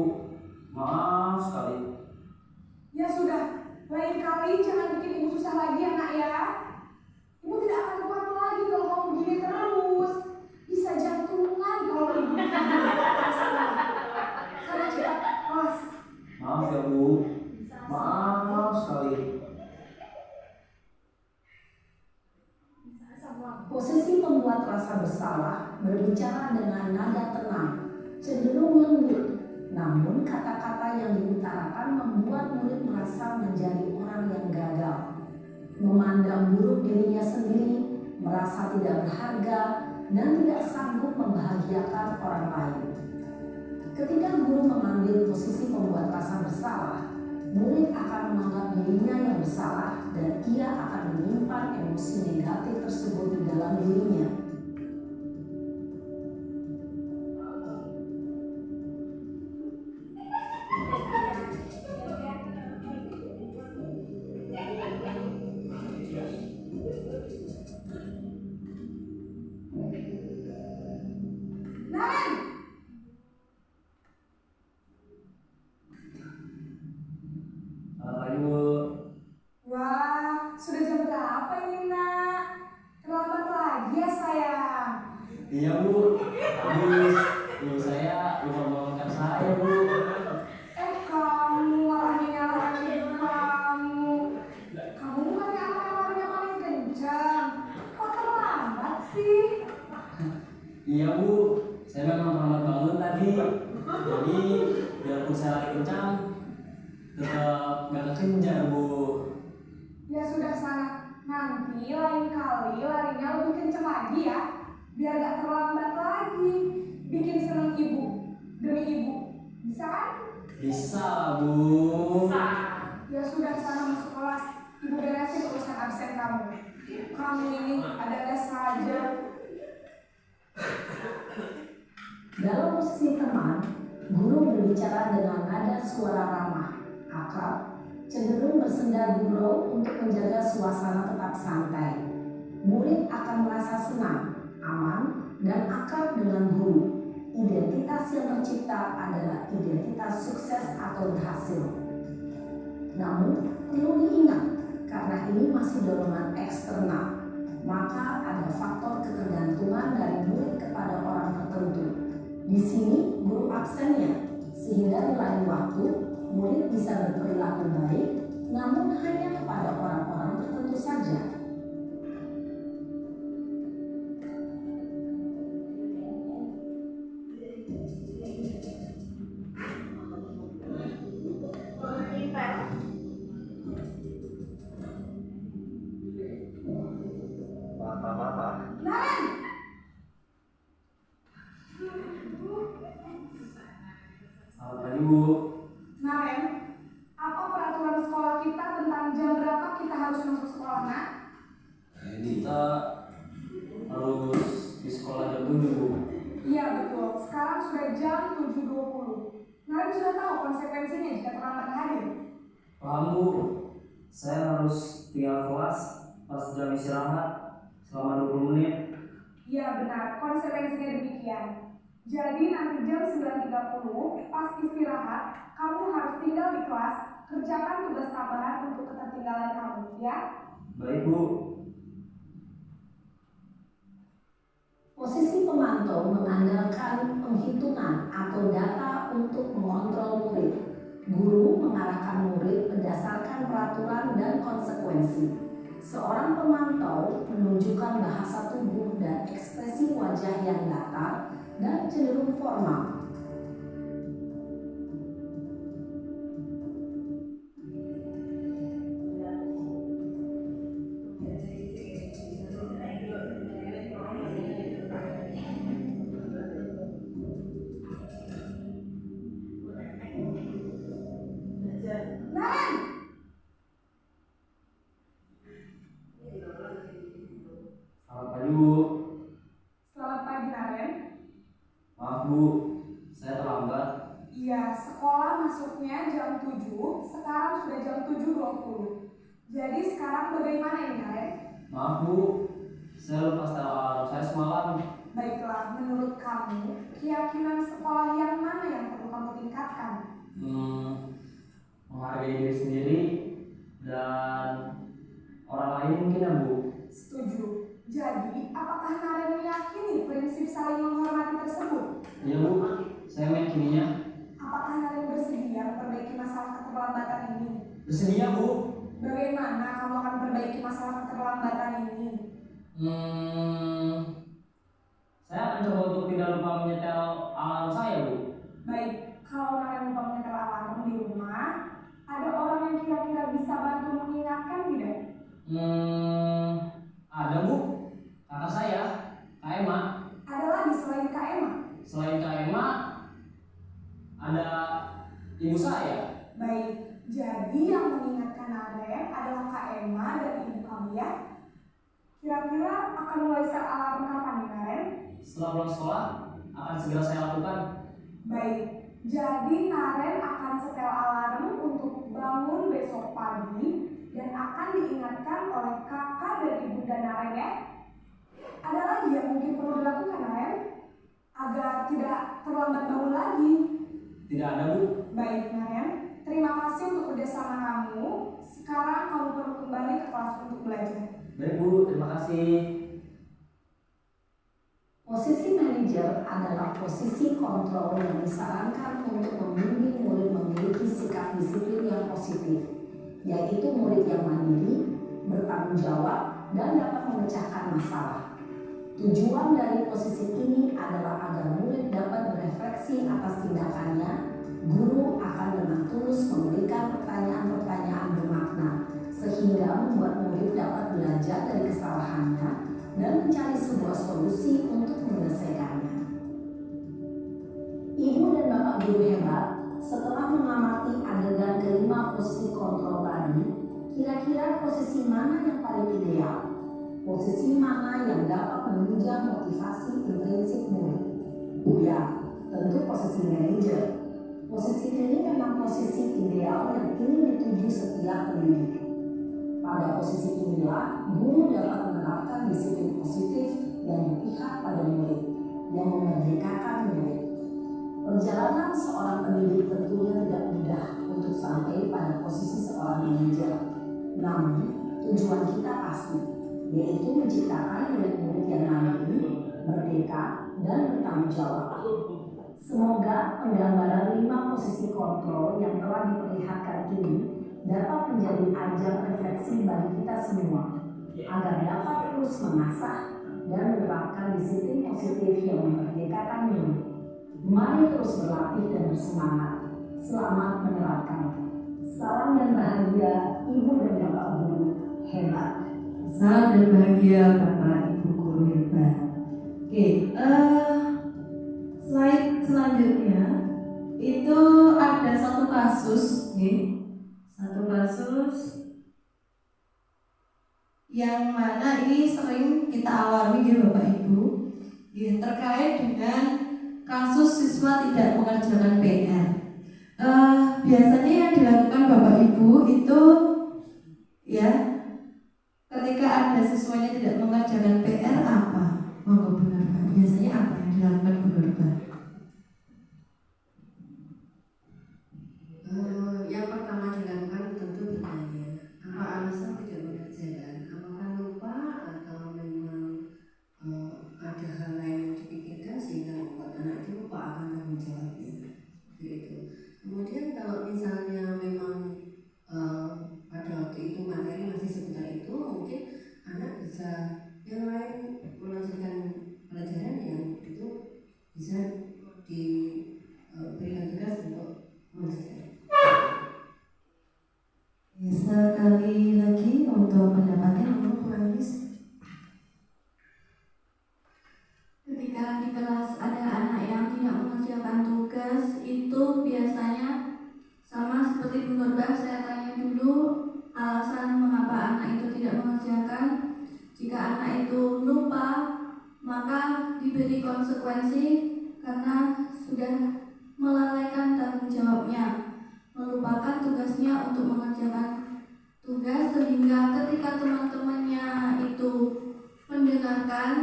Maaf sekali. Ya sudah, lain kali jangan bikin ibu susah lagi ya nak ya. Ibu tidak akan kuat lagi kalau kamu begini terus. Bisa jantungan kalau ibu sana cepat, kelas. Maaf ya Bu. Maaf sekali. Posisi pembuat rasa bersalah berbicara dengan nada tenang, cenderung lembut. Namun kata-kata yang diutarakan membuat murid merasa menjadi orang yang gagal, memandang buruk dirinya sendiri, merasa tidak berharga, dan tidak sanggup membahagiakan orang lain. Ketika guru mengambil posisi pembuat rasa bersalah, murid akan menganggap dirinya yang bersalah dan ia akan menyimpan emosi negatif tersebut di dalam dirinya. Naren, Selamat pagi Bu. wah sudah jam berapa ini nak? Terlambat lagi ya sayang. Iya Bu. Tadi ibu saya lupa membangunkan saya Bu. Kamu malah nyalahin ibu kamu. Kamu bukannya anak-anaknya paling kencang. Kok terlambat sih? Iya Bu. Saya memang terlambat bangun tadi. Jadi biarpun saya lari kencang, tetap gak kekejar Bu. Ya sudah sana. Nanti lain kali larinya lebih kencang lagi ya. Biar gak terlambat lagi. Bikin seneng ibu. Demi ibu. Bisa kan? Bisa Bu. Ya sudah sana masuk kelas. Ibu beresin urusan absen kamu. Kamu ini ada les saja. Dalam posisi teman, guru berbicara dengan nada suara ramah, akrab, cenderung bersenda gurau untuk menjaga suasana tetap santai. Murid akan merasa senang, aman, dan akrab dengan guru. Identitas yang tercipta adalah identitas sukses atau berhasil. Namun, perlu diingat, karena ini masih dorongan eksternal, maka ada faktor ketergantungan dari murid kepada orang tertentu. Di sini guru absennya, sehingga di lain waktu murid bisa berperilaku baik, namun hanya kepada orang-orang tertentu saja. Naren! Selamat pagi Bu. Naren, apa peraturan sekolah kita tentang jam berapa kita harus masuk sekolah, nak? Kita harus di sekolah jam 7 Bu. Iya betul, sekarang sudah jam 7.20. Naren sudah tahu konsekuensinya jika terlambat hadir. Paham Bu. Saya harus tinggal kelas pas jam istirahat selama 20 menit. Iya benar, konsekuensinya demikian. Jadi nanti jam 9.30 pas istirahat, kamu harus tinggal di kelas, kerjakan tugas tambahan untuk ketertinggalan kamu, ya? Baik Bu. Posisi pemantau mengandalkan penghitungan atau data untuk mengontrol murid. Guru mengarahkan murid berdasarkan peraturan dan konsekuensi. Seorang pemantau menunjukkan bahasa tubuh dan ekspresi wajah yang datar dan cenderung formal. masuknya jam 7, sekarang sudah jam 7.20. Jadi sekarang bagaimana ini Naren? Maaf Bu, saya lupa setel alarm saya semalam. Baiklah, menurut kamu, keyakinan sekolah yang mana yang perlu kamu tingkatkan? Menghargai diri sendiri dan orang lain mungkin ya Bu. Setuju. Jadi, apakah Naren meyakini prinsip saling menghormati tersebut? Iya Bu, saya meyakininya. Apakah Naren bersedia memperbaiki masalah keterlambatan ini? Bersedia Bu. Bagaimana kamu akan memperbaiki masalah keterlambatan ini? Saya akan coba untuk tidak lupa menyetel alarm saya Bu. Baik, kalau Naren lupa menyetel alarm di rumah, ada orang yang kira-kira bisa bantu mengingatkan tidak? Ada Bu, kakak saya, Kak Emma. Ada lagi selain Kak Emma? Selain Kak Emma, ada ibu saya. Baik, jadi yang mengingatkan Naren adalah Kak Emma dan ibu kamu ya? Kira-kira akan mulai set alarm kapan nih Naren? Setelah pulang sekolah, akan segera saya lakukan. Baik, jadi Naren akan setel alarm untuk bangun besok pagi dan akan diingatkan oleh kakak dan ibunda Naren ya. Ada lagi yang mungkin perlu dilakukan Naren agar tidak terlambat bangun lagi? Tidak ada Bu. Baik Naren, terima kasih untuk kerjasama kamu. Sekarang kamu perlu kembali ke kelas untuk belajar. Baik Bu, terima kasih. Posisi manajer adalah posisi kontrol yang disarankan untuk membimbing murid memiliki sikap disiplin yang positif, yaitu murid yang mandiri, bertanggung jawab, dan dapat memecahkan masalah. Tujuan dari posisi ini adalah agar murid dapat berefleksi atas tindakannya. Guru akan dengan tulus memberikan pertanyaan-pertanyaan bermakna, sehingga membuat murid dapat belajar dari kesalahannya dan mencari sebuah solusi untuk menyelesaikannya. Ibu dan bapak guru hebat, setelah mengamati adegan kelima posisi kontrol tadi, kira-kira posisi mana yang paling ideal? Posisi mana yang dapat menunjang motivasi intrinsik murid? Ya, tentu posisi manajer. Posisi ini memang posisi ideal yang ingin dituju setiap pendidik. Pada posisi inilah, guru dapat menerapkan disiplin positif yang berpihak pada murid, yang memerdekakan murid. Perjalanan seorang pendidik tentunya tidak mudah untuk sampai pada posisi seorang manajer. Namun, tujuan kita pasti, yaitu menciptakan murid-murid yang mandiri, merdeka, dan bertanggung jawab. Semoga penggambaran 5 posisi kontrol yang telah diperlihatkan ini dapat menjadi ajang refleksi bagi kita semua, agar dapat terus mengasah dan menerapkan disiplin positif yang memerdekakan murid. Mari terus berlatih dan bersemangat. Selamat menerapkan. Salam dan bahagia Ibu dan Bapak Guru hebat. Salam dan bahagia Bapak Ibu Guru hebat. Oke, slide selanjutnya itu ada satu kasus, satu kasus yang mana ini sering kita alami ya Bapak Ibu, terkait dengan kasus siswa tidak mengerjakan PR. Biasanya yang dilakukan Bapak Ibu itu ya, ketika ada siswanya tidak mengerjakan PR apa? Monggo Bu Nurba, biasanya apa yang dilakukan Bu Nurba? Yang pertama dilakukan tentu bertanya, apa alasan tidak mengerjakan? Apakah lupa atau memang ada hal lain yang dipikirkan sehingga membuat anak itu lupa akan tanggung jawabnya? Begitu. Kemudian kalau misalnya memang pada waktu itu materi masih seputar itu, mungkin anak bisa yang lain melanjutkan pelajaran yang itu bisa diberikan tugas untuk mengerjakan. Sekali lagi untuk pendapatnya Bu Anis. Ketika di kelas ada anak yang tidak mengerjakan tugas, itu biasanya sama seperti Bu Nurba, saya tanya dulu alasan mengapa anak itu tidak mengerjakan. Jika anak itu lupa, maka diberi konsekuensi karena sudah melalaikan tanggung jawabnya. tugasnya untuk mengerjakan tugas, sehingga ketika teman-temannya itu mendengarkan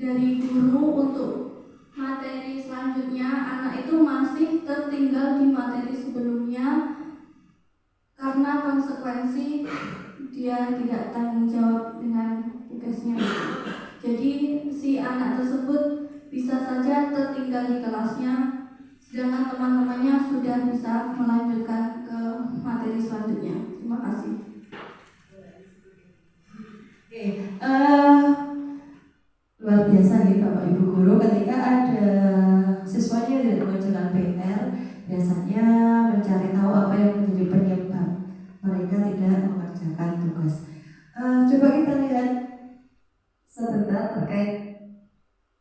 dari guru untuk materi selanjutnya, anak itu masih tertinggal di materi sebelumnya karena konsekuensi dia tidak tanggung jawab dengan tugasnya. Jadi si anak tersebut bisa saja tertinggal di kelasnya, sedangkan teman-temannya sudah bisa melanjutkan ke materi selanjutnya. Terima kasih. Oke, luar biasa nih Bapak Ibu Guru, ketika ada siswanya yang tidak mengerjakan PR, biasanya mencari tahu apa yang menjadi penyebab mereka tidak mengerjakan tugas. Coba kita lihat sebentar terkait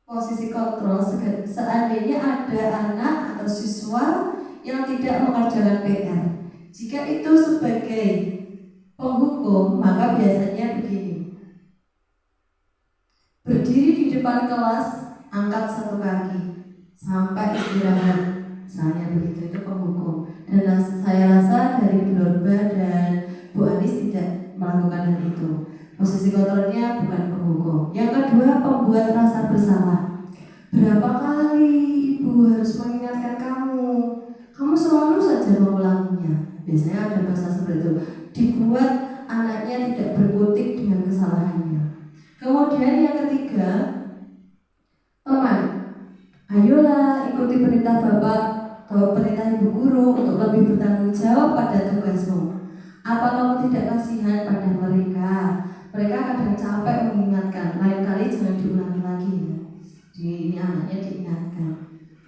posisi kontrol. Seandainya ada anak atau siswa yang tidak mengerjakan PR, jika itu sebagai penghukum, maka biasanya begini: berdiri di depan kelas, angkat satu kaki sampai istirahat, misalnya begitu, itu penghukum. Dan saya rasa dari Bu Norba dan Bu Anis tidak melakukan hal itu. Posisi kontrolnya bukan penghukum. Yang kedua, pembuat rasa bersalah. Berapa kali ibu harus mengingatkan kamu? Kamu selalu saja mengulanginya. Biasanya ada bahasa seperti itu. Dibuat anaknya tidak berkutik dengan kesalahannya. Kemudian yang ketiga, teman, ayolah ikuti perintah Bapak atau perintah Ibu Guru untuk lebih bertanggung jawab pada tugasmu. Apa kamu tidak kasihan pada mereka? Mereka kadang capek mengingatkan, lain kali jangan diulangi lagi ya. Ini anaknya diingatkan.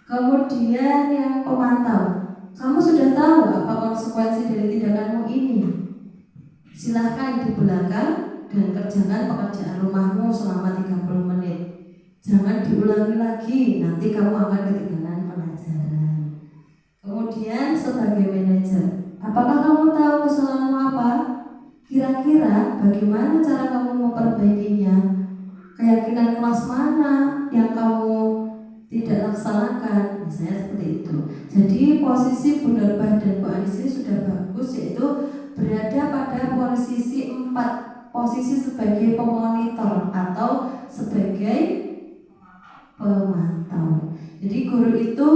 Kemudian yang pemantau, kamu sudah tahu apa konsekuensi dari tindakanmu ini? Silahkan di belakang dan kerjakan pekerjaan rumahmu selama 30 menit. Jangan diulangi lagi, nanti kamu akan ketinggalan pelajaran. Kemudian sebagai manajer, apakah kamu tahu kesalahanmu apa? Kira-kira bagaimana cara kamu memperbaikinya? Keyakinan kelas mana yang kamu tidak laksanakan? Misalnya seperti itu. Jadi posisi Bu Norbah dan Bu Anis ini sudah bagus, yaitu berada pada posisi 4. Posisi sebagai pemonitor atau sebagai pemantau. Jadi guru itu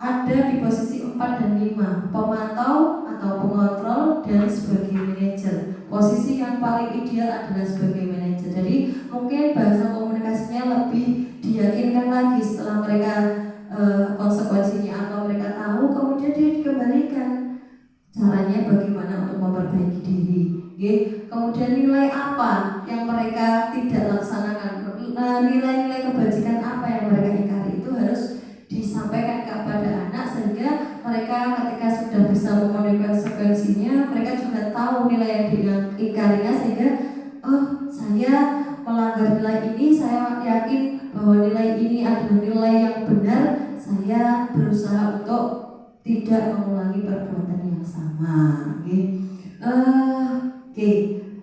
ada di posisi 4 dan 5, pemantau atau pengontrol dan sebagai manajer. Posisi yang paling ideal adalah sebagai manajer. Jadi mungkin bahasa komunikasinya lebih diyakinkan lagi setelah mereka konsekuensinya atau mereka tahu, kemudian dia dikembalikan caranya bagaimana untuk memperbaiki diri. Kemudian nilai apa yang mereka tidak laksanakan, nilai-nilai kebajikan apa yang mereka ingkari, itu harus disampaikan kepada anak sehingga mereka ketika sudah bisa memenuhi konsekuensinya, mereka juga tahu nilai yang diingkarinya, sehingga oh, saya melanggar nilai ini, saya yakin bahwa nilai ini adalah nilai yang benar, saya berusaha untuk tidak mengulangi perbuatan yang sama.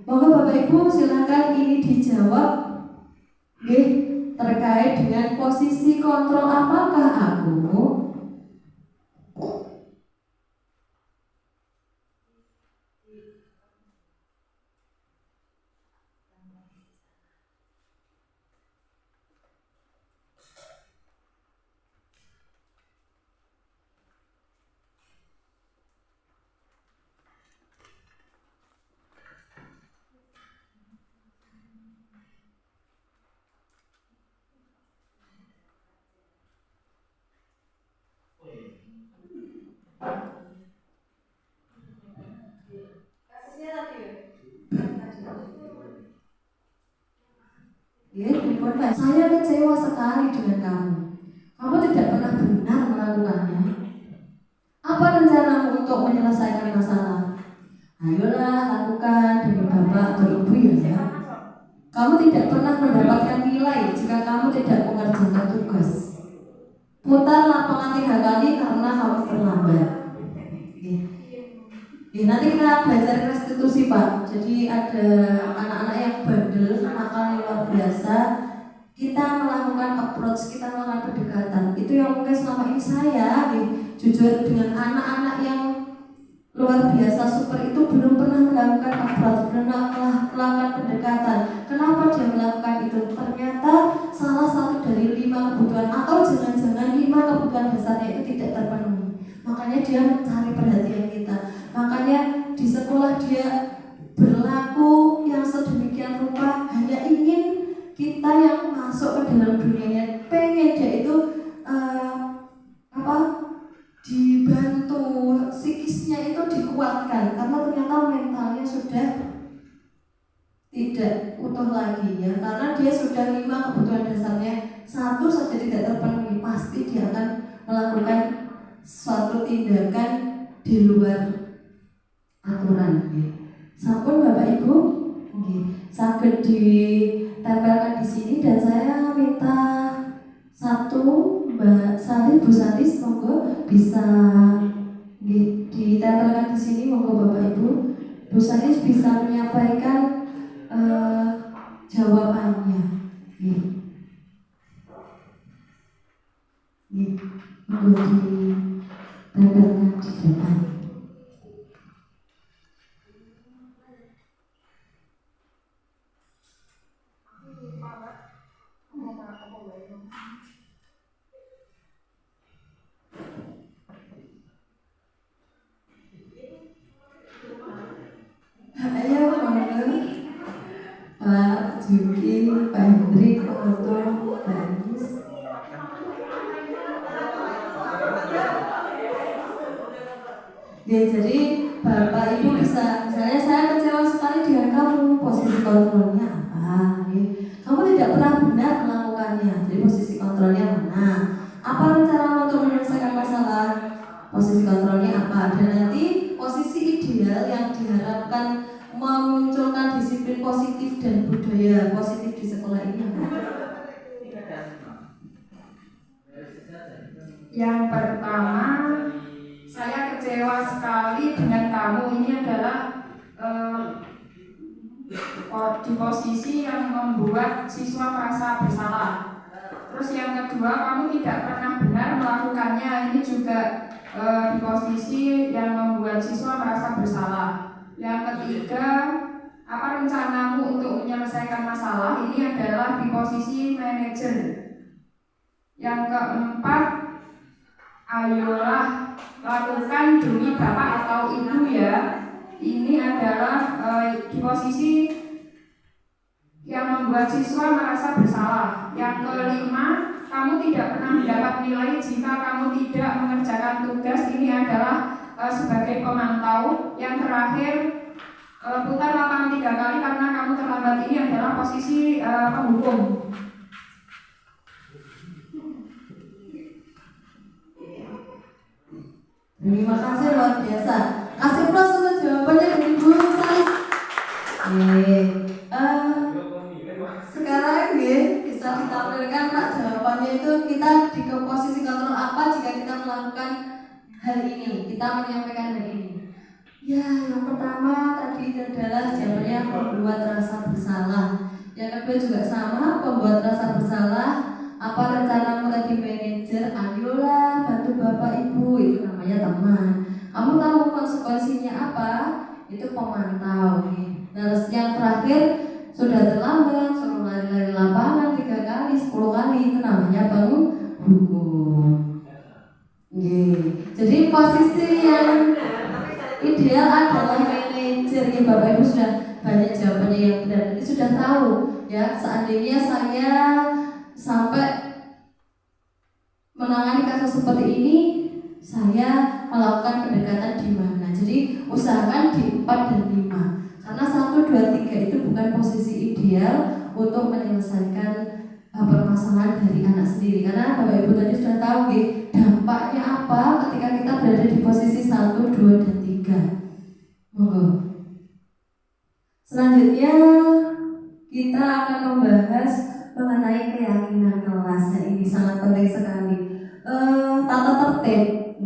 Monggo Bapak Ibu silakan ini dijawab. Terkait dengan posisi kontrol, apakah aku? Saya kecewa sekali dengan kamu. Kamu tidak pernah benar melakukannya. Apa rencanamu untuk menyelesaikan masalah? Ayolah lakukan demi Bapak atau Ibu ya. Kamu tidak pernah mendapatkan nilai jika kamu tidak mengerjakan tugas. Putar lapangan 3 kali karena kamu terlambat. Nanti kita belajar restitusi Pak. Jadi ada anak-anak yang bandel, nakal luar biasa. Kita melakukan approach, kita melakukan pendekatan. Itu yang mungkin selama ini saya jujur dengan anak-anak yang luar biasa super itu belum pernah melakukan approach, belum melakukan pendekatan. Kenapa dia melakukan itu? Ternyata salah satu dari 5 kebutuhan atau jangan-jangan 5 kebutuhan dasarnya itu tidak terpenuhi. Makanya dia mencari perhatian kita. Makanya di sekolah dia berlaku yang sedemikian rupa, hanya ingin kita yang masuk ke dalam dunianya, pengen dia itu dibantu, psikisnya itu dikuatkan, karena ternyata mentalnya sudah tidak utuh lagi ya, karena dia sudah 5 kebutuhan dasarnya, 1 saja tidak terpenuhi, pasti dia akan melakukan suatu tindakan di luar aturan. Sampun Bapak Ibu, saged ditempelkan di sini, dan saya minta satu Mbak Salis, Bu Salis, monggo bisa ditempelkan di sini, monggo Bapak Ibu. Bu Salis bisa menyampaikan jawabannya. Monggo ditempelkan di depan. Ayo Pak Juki, Pak Hendrik, Pak Oto, Pak Anis. Ya, jadi Bapak Ibu bisa, misalnya saya kecewa sekali dengan kamu, posisi kontrolnya apa? Kamu tidak pernah benar melakukannya, jadi posisi kontrolnya mana? Apa rencana untuk menyelesaikan masalah? Posisi kontrolnya apa? Dan nanti posisi ideal yang diharapkan memunculkan disiplin positif dan budaya positif di sekolah ini apa? Yang pertama, saya kecewa sekali dengan kamu. Ini adalah di posisi yang membuat siswa merasa bersalah. Terus yang kedua, kamu tidak pernah benar melakukannya. Ini juga di posisi yang membuat siswa merasa bersalah. Yang ketiga, apa rencanamu untuk menyelesaikan masalah? Ini adalah di posisi manajer. Yang keempat, ayolah lakukan demi bapak atau ibu ya. Ini adalah di posisi yang membuat siswa merasa bersalah. Yang kelima, kamu tidak pernah mendapat nilai jika kamu tidak mengerjakan tugas. Ini adalah sebagai pemantau. Yang terakhir, putar lapangan 3 kali karena kamu terlambat. Ini adalah posisi penghukum. Terima kasih, luar biasa. Kasih plus untuk jawabannya dari Bu Salis. Sekarang bisa ditampilkan Pak jawabannya itu, kita di posisi kontrol apa jika kita melakukan hal ini, kita menyampaikan hal ini. Ya, yang pertama tadi adalah jawabannya membuat rasa bersalah. Yang kedua juga sama, membuat rasa bersalah. Apa rencanamu tadi manajer? Ayolah bantu bapak ibu, itu namanya teman. Kamu tahu konsekuensinya apa? Itu pemantau. Nah, yang terakhir sudah terlambat, suruh lari-lari lapangan 3 kali, 10 kali, itu namanya penghukum. Jadi posisi yang ideal adalah manajer. Bapak ibu sudah banyak jawabannya yang benar. Ini sudah tahu ya. Seandainya saya sampai menangani kasus seperti ini, saya melakukan pendekatan di mana. Jadi usahakan di 4 dan 5. Karena 1, 2, 3 itu bukan posisi ideal untuk menyelesaikan permasalahan dari anak sendiri. Karena Bapak Ibu tadi sudah tahu dampaknya apa ketika kita berada di posisi 1, 2, dan 3. Selanjutnya kita akan membahas mengenai keyakinan kelas. Ini sangat penting sekali. Tata tertib.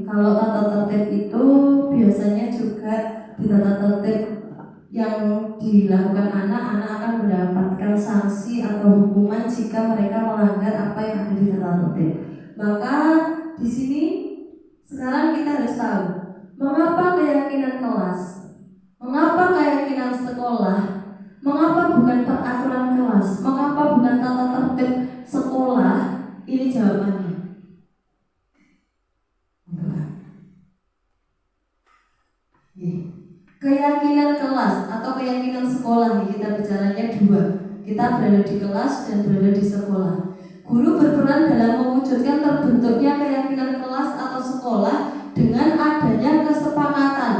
Kalau tata tertib itu biasanya juga di tata tertib yang dilakukan anak akan mendapatkan sanksi atau hukuman jika mereka melanggar apa yang ada di tata tertib. Maka di sini sekarang kita harus tahu Mengapa keyakinan kelas? Mengapa keyakinan sekolah? Mengapa bukan peraturan kelas? Mengapa bukan tata tertib sekolah? Ini jawabannya. Keyakinan kelas atau keyakinan sekolah, kita bicaranya dua. Kita berada di kelas dan berada di sekolah. Guru berperan dalam mewujudkan terbentuknya keyakinan kelas atau sekolah dengan adanya kesepakatan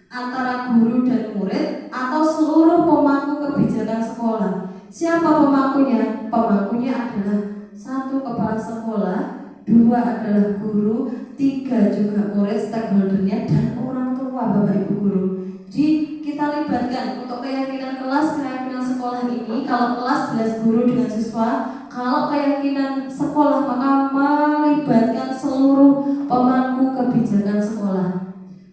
antara guru dan murid atau seluruh pemangku kebijakan sekolah. Siapa pemangkunya? Pemangkunya adalah 1 kepala sekolah, 2 adalah guru, 3 juga murid stakeholdernya dan orang tua Bapak Ibu guru. Jadi kita libatkan untuk keyakinan kelas, keyakinan sekolah ini. Kalau kelas jelas guru dengan siswa, kalau keyakinan sekolah maka melibatkan seluruh pemangku kebijakan sekolah.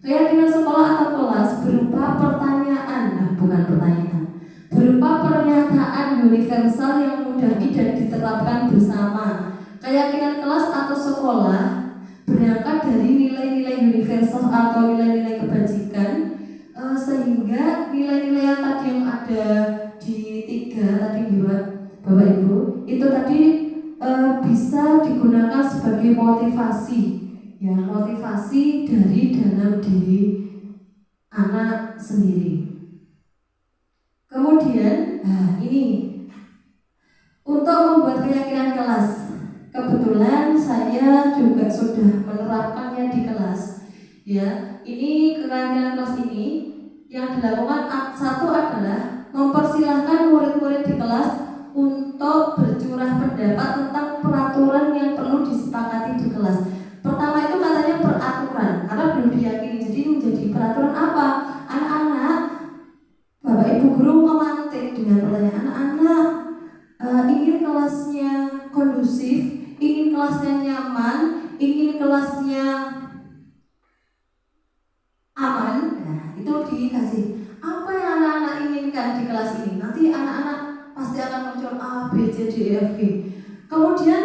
Keyakinan sekolah atau kelas berupa pertanyaan, bukan pertanyaan, berupa pernyataan universal yang mudah dan diterapkan bersama. Keyakinan kelas atau sekolah berangkat dari nilai-nilai universal atau nilai-nilai kebajikan, sehingga nilai-nilai yang tadi yang ada di 3 tadi Bapak Ibu itu tadi bisa digunakan sebagai motivasi, ya, motivasi dari dalam diri anak sendiri. Kemudian, ini untuk membuat keyakinan kelas. Kebetulan saya juga sudah menerapkannya di kelas. Ya, ini keyakinan kelas ini yang dilakukan satu adalah mempersilahkan murid-murid di kelas untuk bercurah pendapat tentang peraturan yang perlu disepakati di kelas. Pertama itu katanya peraturan, karena belum diyakini. Jadi menjadi peraturan apa? Anak-anak, Bapak Ibu guru memantik dengan pertanyaan, anak-anak ingin kelasnya kondusif, ingin kelasnya nyaman, ingin kelasnya aman. Nah, itu dikasih apa yang anak-anak inginkan di kelas ini. Nanti anak-anak pasti akan muncul A, B, C, D, E, F, G. Kemudian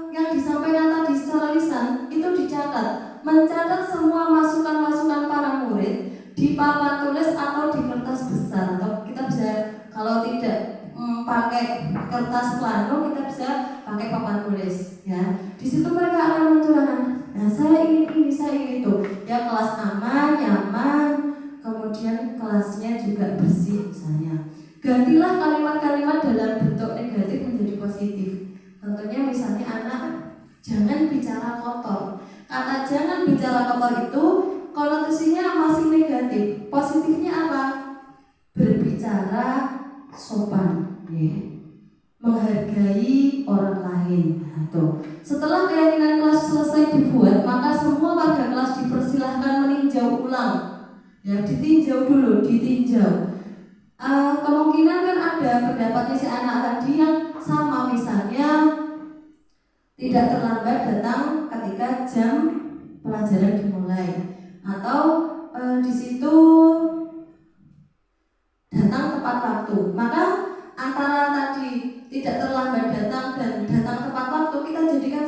yang disampaikan tadi secara lisan itu dicatat, mencatat semua masukan-masukan para murid di papan tulis atau di kertas besar, atau kita bisa kalau tidak pakai kertas plano kita bisa pakai papan tulis, ya. Di situ mereka akan mencurahkan, nah saya ingin ini, saya ingin itu, ya, kelas aman, nyaman, kemudian kelasnya juga bersih misalnya. Gantilah kalimat-kalimat dalam bentuk negatif menjadi positif. Tentunya misalnya anak jangan bicara kotor. Kata jangan bicara kotor itu konotasinya masih negatif. Positifnya apa? Berbicara sopan, ya. Menghargai orang lain. Nah, tuh. Setelah keyakinan kelas selesai dibuat, maka semua warga kelas dipersilahkan meninjau ulang. Ya, ditinjau dulu, ditinjau. Kemungkinan kan ada pendapatnya si anak tadi yang sama, misalnya tidak terlambat datang ketika jam pelajaran dimulai, atau di situ datang tepat waktu. Maka antara tadi tidak terlambat datang dan datang tepat waktu kita jadikan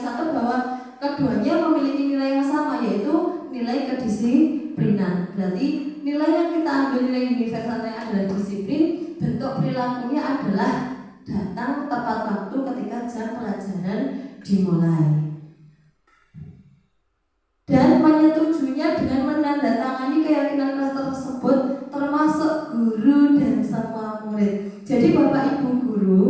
satu bahwa keduanya memiliki nilai yang sama, yaitu nilai kedisiplinan. Berarti nilai yang kita ambil, nilai universalnya adalah disiplin, bentuk perilakunya adalah datang tepat waktu ketika jam pelajaran dimulai. Dan menyetujuinya dengan menandatangani keyakinan kelas tersebut termasuk guru dan semua murid. Jadi Bapak Ibu guru,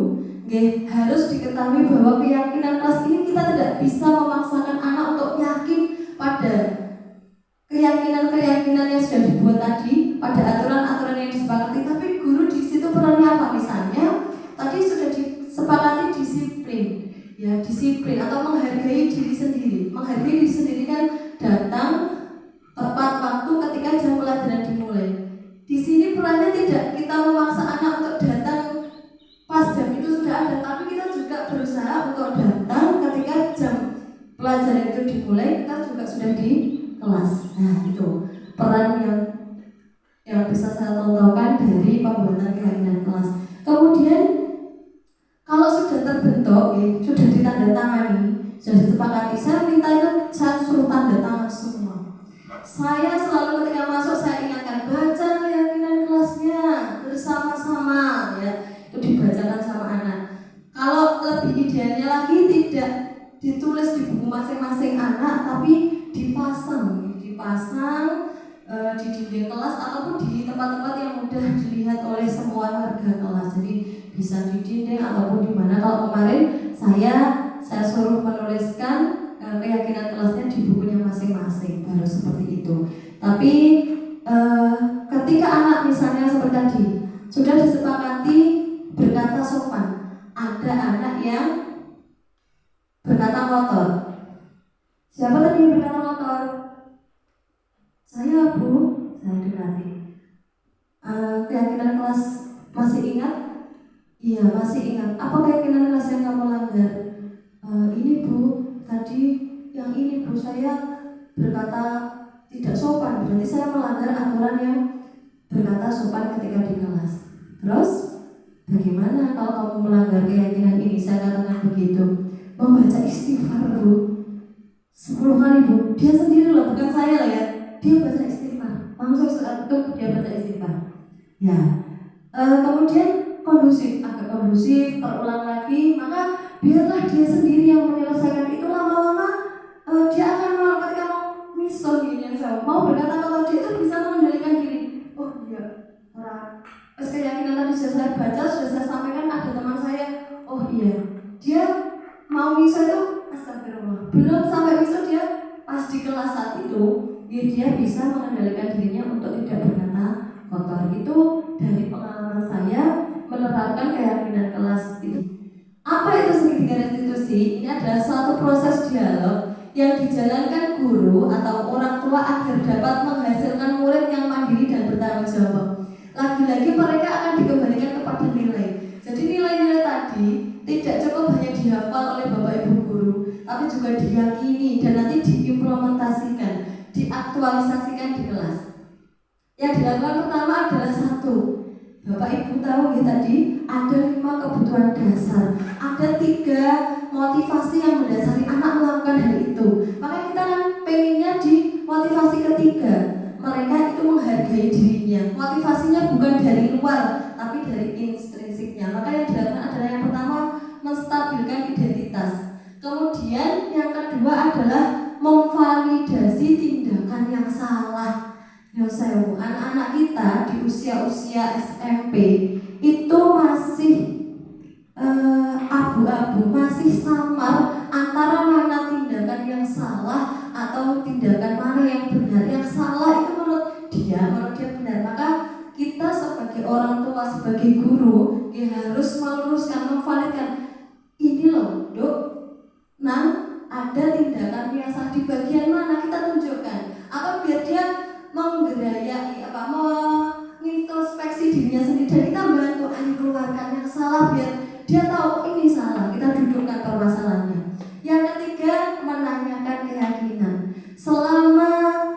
harus diketahui bahwa keyakinan kelas ini kita tidak bisa memaksakan anak untuk yakin pada keyakinan-keyakinan yang sudah dibuat tadi, pada aturan-aturan yang disepakati. Tapi guru di situ perannya apa? Misalnya tadi sudah disepakati disiplin, ya, disiplin atau menghargai diri sendiri. Menghargai diri sendiri kan datang tepat waktu ketika jam pelajaran dimulai. Di sini perannya tidak kita memaksa anak untuk datang pas jam itu sudah ada, tapi kita juga berusaha untuk datang ketika jam pelajaran itu dimulai. Kita juga sudah di Saya selalu ketika masuk saya ingatkan baca keyakinan kelasnya bersama-sama ya. Itu dibacakan sama anak. Kalau lebih idealnya lagi tidak ditulis di buku masing-masing anak, tapi dipasang di dinding kelas ataupun di tempat-tempat yang mudah dilihat oleh semua warga kelas. Jadi bisa di dinding ataupun di mana. Kalau kemarin saya suruh menuliskan keyakinan kelasnya di bukunya masing-masing, baru seperti itu. Tapi ketika anak misalnya seperti tadi sudah disepakati berkata sopan, ada anak yang berkata kotor. Siapa tadi yang berkata kotor? Saya, Bu. Saya dekati. Keyakinan kelas masih ingat? Iya, masih ingat. Apa keyakinan kelas yang kamu langgar? Ini, Bu. Tadi yang ini, Bu, saya berkata tidak sopan. Berarti saya melanggar aturan yang berkata sopan ketika di kelas. Terus bagaimana kalau kamu melanggar keyakinan ini? Saya katakan begitu. Membaca istighfar, Bu, 10 kali, Bu. Dia sendiri loh, bukan saya lah ya. Dia baca istighfar. Langsung saat itu dia baca istighfar. Ya. Kemudian agak kondusif, terulang lagi. Maka biarlah dia sendiri yang menyelesaikan itu. Lama-lama dia akan mau ketika mau misal gini, mau berkata kalau dia itu bisa mengendalikan diri. Oh iya, keyakinan tadi sudah saya baca, sudah saya sampaikan. Ada teman saya, oh iya, dia mau misal itu astagfirullah. Belum sampai misal dia pas di kelas saat itu dia bisa mengendalikan dirinya untuk tidak berkata kotor. Itu dari pengalaman saya menerapkan keyakinan kelas itu. Apa itu segitiga restitusi? Ini adalah suatu proses dialog yang dijalankan guru atau orang tua agar dapat menghasilkan murid yang mandiri dan bertanggung jawab. Lagi-lagi mereka akan dikembalikan kepada nilai. Jadi nilai-nilai tadi tidak cukup hanya dihafal oleh Bapak Ibu guru, tapi juga diyakini dan nanti diimplementasikan, diaktualisasikan di kelas. Yang dilakukan pertama adalah 1. Bapak Ibu tahu ya tadi ada 5 kebutuhan dasar, ada 3 motivasi yang mendasari anak melakukan hal itu. Maka kita kan pengennya di motivasi ketiga, mereka itu menghargai dirinya. Motivasinya bukan dari luar, tapi dari intrinsiknya. Maka yang dilakukan adalah yang pertama menstabilkan identitas. Kemudian yang kedua adalah memvalidasi tindakan yang salah. Yosewu, anak-anak kita di usia-usia SMP itu masih abu-abu, masih samar antara mana tindakan yang salah atau tindakan mana yang benar. Yang salah itu menurut dia benar. Maka kita sebagai orang tua, sebagai guru, harus meluruskan, memvalidkan. Ini loh, Dok, ada tindakan yang salah di bagian mana, kita tunjukkan. Atau biar dia menggerayai mengintrospeksi dirinya sendiri dan kita bantu keluarkan yang salah biar dia tahu ini salah. Kita dudukkan permasalahannya. Yang ketiga, menanyakan keyakinan. Selama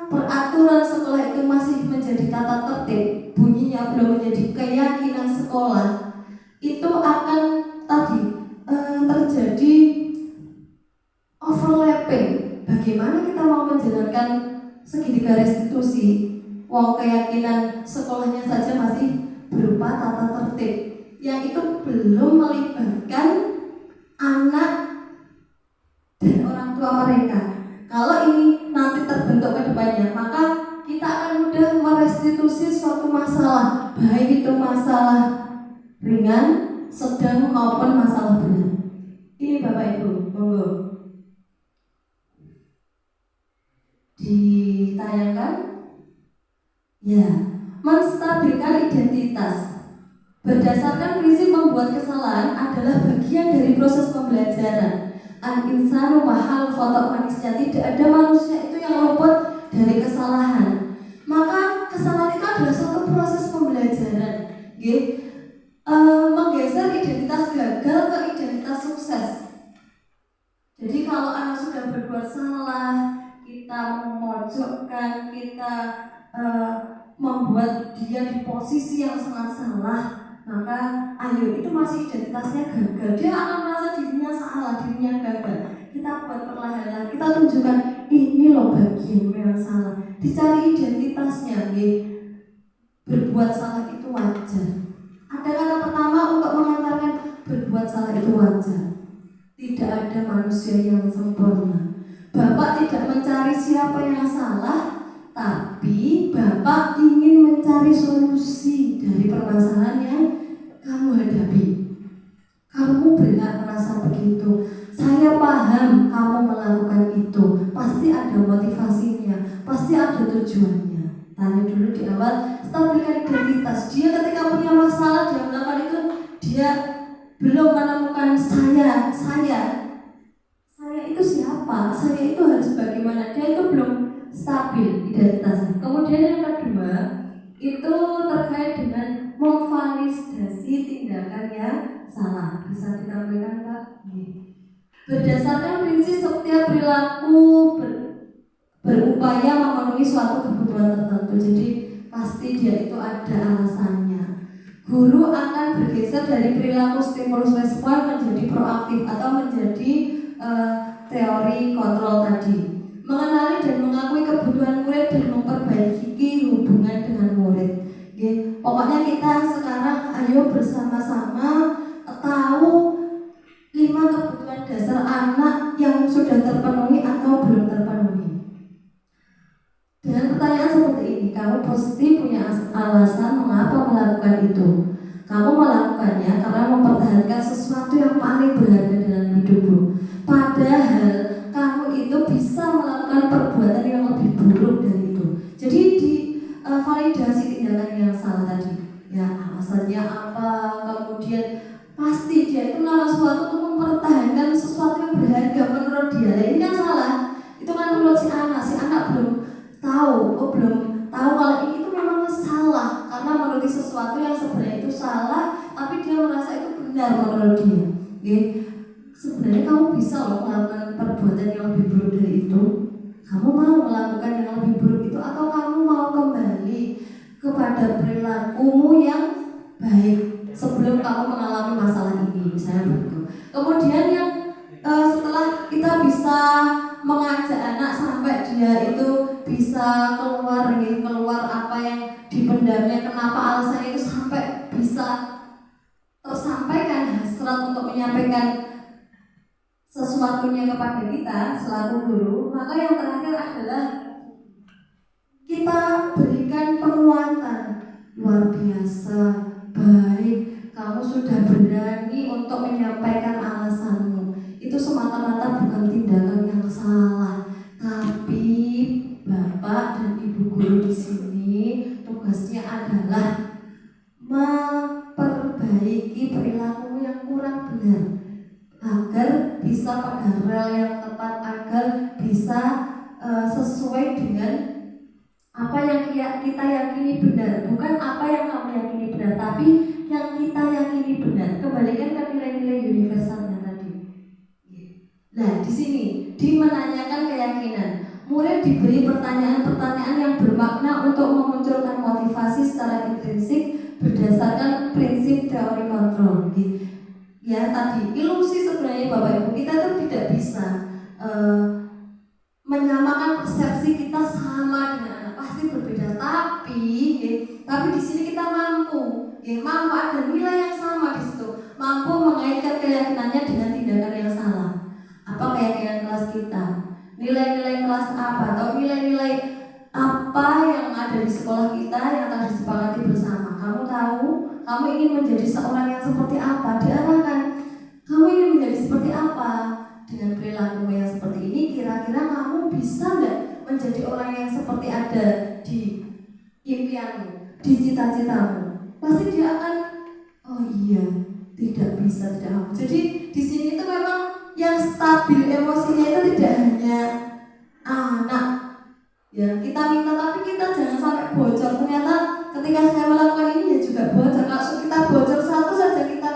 peraturan sekolah itu masih menjadi tata tertib, bunyinya belum menjadi keyakinan sekolah, itu akan terjadi overlapping. Bagaimana kita mau menjalankan segitiga restitusi? Wong keyakinan sekolahnya saja masih berupa tata tertib, yang itu belum melibatkan anak dan orang tua mereka. Kalau ini nanti terbentuk ke depannya, maka kita akan mudah merestitusi suatu masalah, baik itu masalah ringan, sedang maupun masalah berat. Ini Bapak Ibu, monggo ditayangkan. Ya, menstabilkan identitas berdasarkan prinsip membuat kesalahan adalah bagian dari proses pembelajaran. Al-insanu mahal khotok manusia, tidak ada manusia itu yang luput dari kesalahan. Maka kesalahan itu adalah suatu proses pembelajaran. Menggeser identitas gagal ke identitas sukses. Jadi kalau anak sudah berbuat salah, kita memojokkan, kita membuat dia di posisi yang sangat salah, maka ayo, itu masih identitasnya gagal. Dia akan merasa dirinya salah, dirinya gagal. Kita buat perlahan-lahan, kita tunjukkan ini loh bagian dia memang salah. Dicari identitasnya, berbuat salah itu wajar. Ada kata pertama untuk mengantarkan berbuat salah itu wajar. Tidak ada manusia yang sempurna. Bapak tidak mencari siapa yang salah, tapi Bapak ingin mencari solusi dari permasalahan yang kamu hadapi. Kamu benar merasa begitu. Saya paham kamu melakukan itu. Pasti ada motivasinya, pasti ada tujuannya. Tanya dulu di awal, stabilkan identitas. Dia ketika punya masalah, dia melakukan itu, dia belum menemukan saya itu siapa, saya itu harus bagaimana. Dia itu belum stabil identitasnya. Kemudian yang kedua, itu terkait dengan memvalidasi tindakan yang salah. Bisa ditampilkan Pak? Berdasarkan prinsip setiap perilaku berupaya memenuhi suatu kebutuhan tertentu. Jadi pasti dia itu ada alasannya. Guru akan bergeser dari perilaku stimulus respon menjadi proaktif atau menjadi teori kontrol tadi. Mengenali dan mengakui kebutuhan murid dan memperbaiki hubungan dengan murid. Pokoknya kita sekarang ayo bersama-sama tahu 5 kebutuhan dasar anak yang sudah terpenuhi atau belum terpenuhi. Dengan pertanyaan seperti ini, kamu pasti punya alasan mengapa melakukan itu. Kamu melakukannya karena mempertahankan sesuatu yang paling berharga dalam hidupmu. Padahal kamu itu bisa melakukan perbuatan yang lebih buruk dari itu. Jadi di validasi tindakan yang salah tadi. Ya, alasannya apa? Kemudian pasti dia itu melakukan sesuatu untuk mempertahankan sesuatu yang berharga menurut dia. Nah, ini kan salah. Itu kan menurut si anak belum tahu kalau ini itu memang salah karena menuruti sesuatu yang sebenarnya itu salah, tapi dia merasa itu benar menurut dia. Sebenarnya kamu bisa loh melakukan perbuatan yang lebih buruk dari itu. Kamu mau melakukan yang lebih buruk itu atau kamu mau kembali kepada perilakumu yang baik sebelum kamu mengalami masalah ini, misalnya begitu. Kemudian yang setelah kita bisa mengajak anak sampai dia itu bisa keluar apa yang dipendamnya, kenapa alasannya itu sampai bisa tersampaikan hasrat untuk menyampaikan sesuatunya kepada kita selaku guru, maka yang terakhir adalah kita berikan penguatan. Luar biasa, baik, kamu sudah berani untuk menyampaikan alasanmu. Itu semata-mata bukan tindakan yang salah, tapi Bapak dan Ibu guru di sini tugasnya adalah memperbaiki perilakumu yang kurang benar agar bisa pada rel yang tepat, agar bisa sesuai dengan apa yang kita yakini benar, bukan apa yang kamu yakini benar, tapi yang kita yakini benar. Kembalikan ke nilai-nilai universalnya tadi. Nah, di sini di menanyakan keyakinan, murid diberi pertanyaan-pertanyaan yang bermakna untuk memunculkan motivasi secara intrinsik berdasarkan prinsip teori kontrol. Ya, tadi ilusi sebenarnya Bapak Ibu, kita tuh tidak bisa menyamakan persepsi kita sama dengan anak, pasti berbeda. Tapi di sini kita mampu ada nilai yang sama di situ, mampu mengaitkan keyakinannya dengan tindakan yang salah. Apa keyakinan kelas kita? Nilai-nilai kelas apa atau nilai-nilai apa yang ada di sekolah kita yang telah disepakati bersama? Kamu tahu, kamu ingin menjadi seorang yang seperti apa? Diarahkan. Kamu ingin menjadi seperti apa? Dengan perilaku yang seperti ini, kira-kira kamu bisa nggak menjadi orang yang seperti ada di impianmu, di cita-citamu? Pasti dia akan, oh iya, tidak bisa, tidak mampu. Jadi di sini itu memang yang stabil emosinya itu tidak hanya anak. Ya, kita minta tapi kita jangan sampai bocor. Ternyata ketika saya melakukan ini ya juga bocor. Kalau kita bocor satu saja kita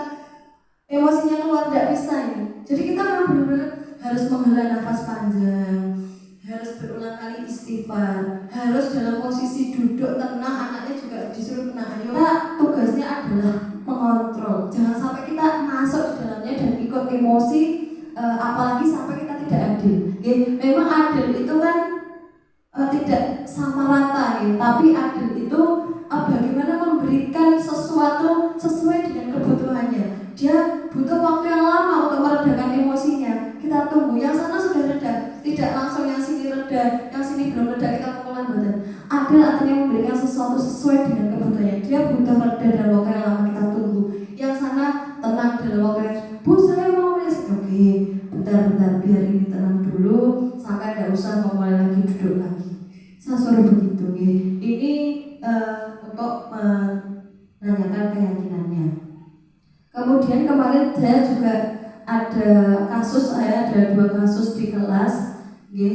emosinya keluar, tidak bisa ini. Jadi kita memang benar-benar harus menghela nafas panjang, harus berulang kali istighfar, harus dalam posisi duduk tenang, anaknya juga disuruh tenang. Ayo, tugasnya adalah mengontrol. Jangan sampai kita masuk di dalamnya dan ikut emosi, apalagi sampai kita tidak adil. Memang adil itu kan tidak sama rata ya, tapi adil itu bagaimana memberikan sesuatu sesuai dengan kebutuhannya. Dia butuh waktu yang lama untuk meredakan emosinya, kita tunggu. Yang sana sudah reda, tidak langsung yang sini reda, yang sini belum reda kita pukulan badan. Adil artinya memberikan sesuatu sesuai dengan kebutuhannya. Dia butuh reda dalam waktu yang lama, kita tunggu. Yang sana tenang dalam waktu yang, Bu saya mau les. Oke, bentar biar ini tenang dulu sampai tidak usah memulai lagi, duduk lagi. Saya suruh begitu ya. Ini untuk menanyakan keyakinannya. Kemudian kemarin saya juga ada kasus, saya ada 2 kasus di kelas ya.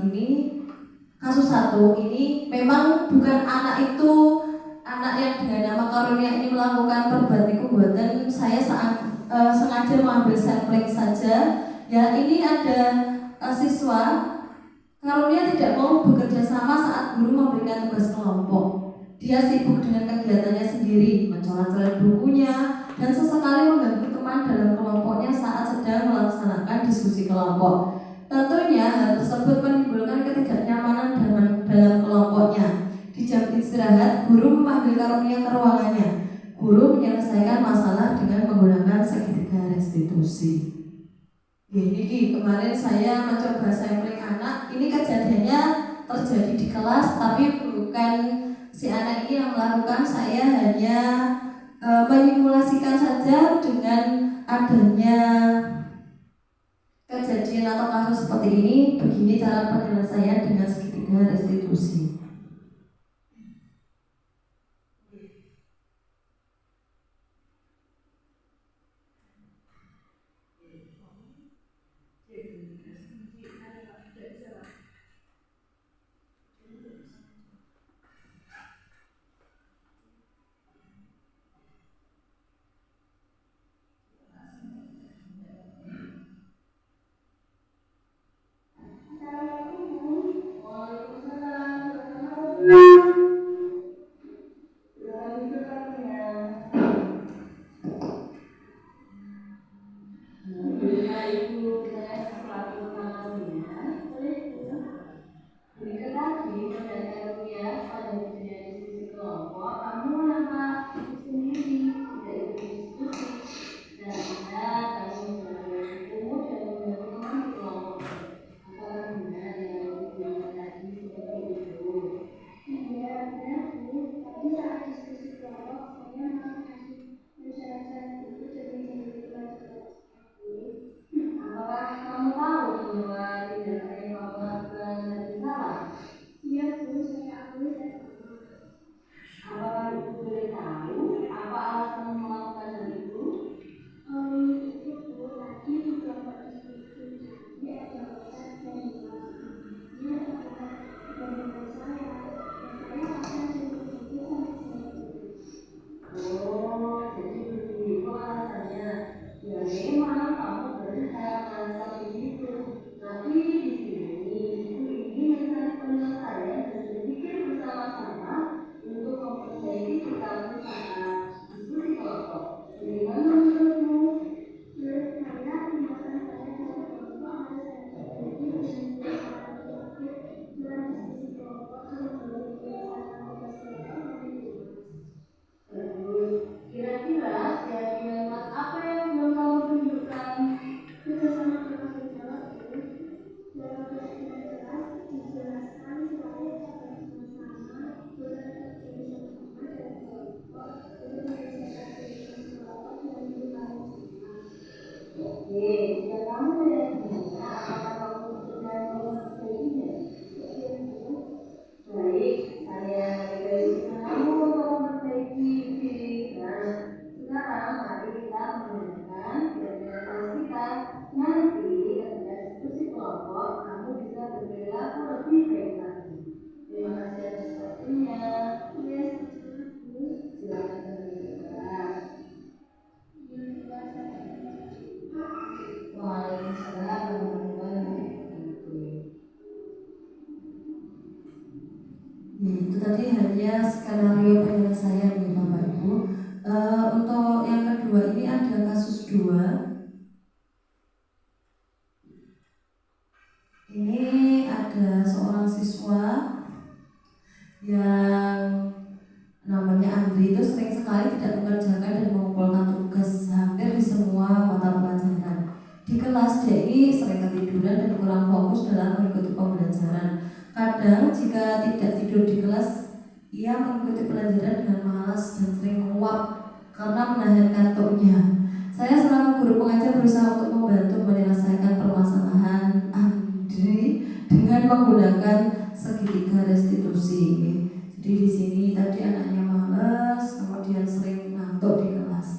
Ini kasus 1 ini memang bukan anak itu anak yang dengan nama karunia ini melakukan perbuatan kebuatan. Saya sengaja mengambil sampling saja ya. Ini ada siswa karunia tidak mau bekerja sama saat guru memberikan tugas kelompok. Dia sibuk dengan kegiatannya sendiri, mencoret-coret bukunya, dan sesekali mengganggu teman dalam kelompoknya saat sedang melaksanakan diskusi kelompok. Tentunya hal tersebut menimbulkan ketidaknyamanan dalam kelompoknya. Di jam istirahat, guru memanggil karunia ke ruangannya. Guru menyelesaikan masalah dengan menggunakan segitiga restitusi. Ini kemarin saya mencoba sampling anak. Ini kejadiannya terjadi di kelas, tapi bukan si anak ini yang melakukan. Saya hanya menyimulasikan saja dengan adanya kejadian atau kasus seperti ini. Begini cara penyelesaian dengan segitiga restitusi. Itu tadi hanya skenario penyelesaian ya Bapak Ibu. Untuk yang kedua ini ada kasus 2. Ini ada ada seorang siswa yang namanya Andri itu sering sekali tidak mengerjakan dan mengumpulkan tugas hampir di semua mata pelajaran. Di kelas dia ini sering ketiduran dan kurang fokus dalam mengikuti pembelajaran. Kadang jika tidak tidur di kelas, ia mengikuti pelajaran dengan malas dan sering menguap karena menahan kantuknya. Saya selaku guru pengajar berusaha untuk membantu menyelesaikan permasalahan Andri dengan menggunakan segitiga restitusi. Jadi di sini tadi anaknya malas, kemudian sering ngantuk di kelas.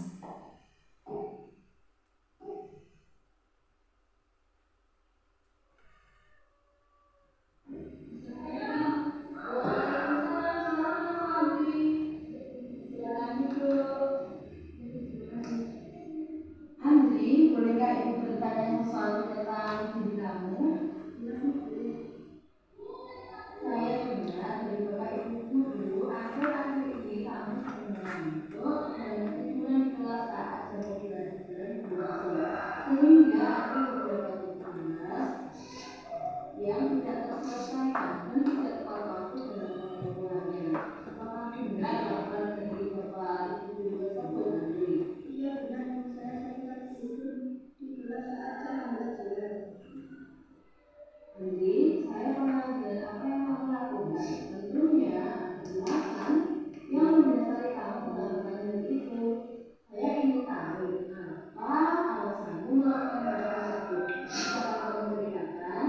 Andri, bolehkah ibu bertanya sesuatu tentang diri kamu? Saya dengar dari bapak ibu guru, akhir-akhir ini kamu sering mengantuk dan ketiduran di kelas saat jam pelajaran dimulai, sehingga ada beberapa tugas yang tidak terselesaikan dan tidak tepat waktu dalam pengumpulannya. Apakah benar laporan dari bapak ibu guru tersebut, Andri? Iya benar, saya sering tidur di kelas saat jam pelajaran. Andri, saya pernah lihat apa yang kamu lakukan. Tentunya penjelasan yang mendasari kamu melakukan hal itu. Saya ingin tahu apa alasanmu melakukan hal tersebut. Bisa kamu memberitakan?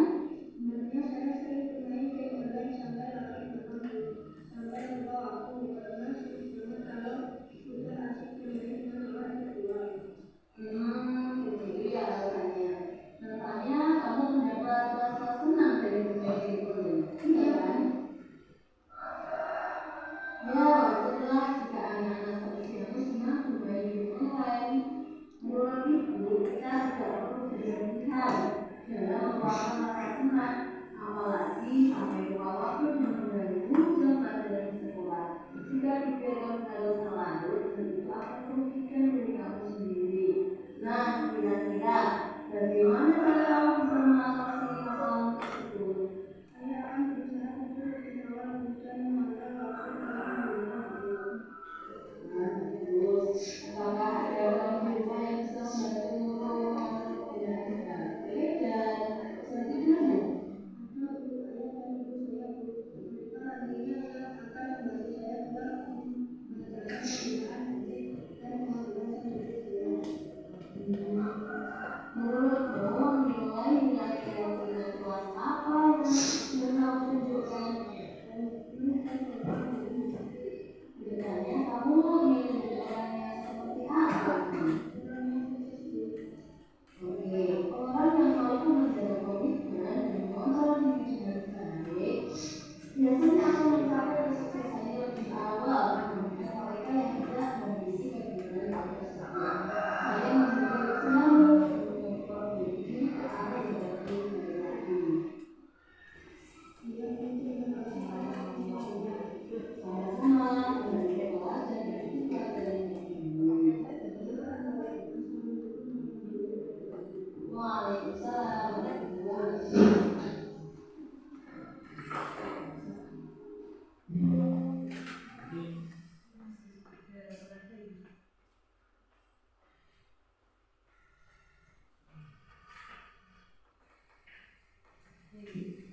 Sebenarnya saya sering bermain game online sampai lalai malam, sampai lupa waktu karena sibuk banget kalau sudah asik bermain dengan orang kedua. Itu ya alasannya. Nampaknya kamu mendapat rasa senang dari bermain game online, iya kan? Ya, wajarlah jika anak-anak seperti kamu senang bermain game online. Menurut ibu, kita tidak perlu berlebihan dalam meluapkan rasa senang, apalagi sampai lupa waktu dan mengganggu jam pelajaran di sekolah. Jika dibiarkan berlarut-larut, tentu akan merugikan diri kamu sendiri. Nah, kira-kira bagaimana cara kamu bisa mengatasi masalah tersebut? Saya akan berusaha untuk lebih awal dan mengatur waktu dalam rumah. Terus, apakah ada orang di rumah yang bisa membantu kamu dengan baik dan seperti dulu? Ada ibu ayah dan ibu saya, Bu. Mereka nantinya yang akan membantu saya dalam mengerjakan pekerjaan dan kemampuan sendiri saya. Menurutmu, nilai kira-kira kelas apa yang bisa kamu tunjukkan? Sebenarnya kamu ingin orang yang seperti apa? Oke, orang yang mampu menjaga komitmen dan mengontrol diri dengan baik biasanya akan mencapai kesuksesannya lebih awal dibandingkan mereka yang tidak memiliki kegiatan hal tersebut. Saya menjadi selalu memperbaiki ke arah yang lebih baik lagi. Sama-sama, kembali ke kelas dan ikuti pelajaran ini. Waalaikumsalam warahmatullahi wabarakatuh.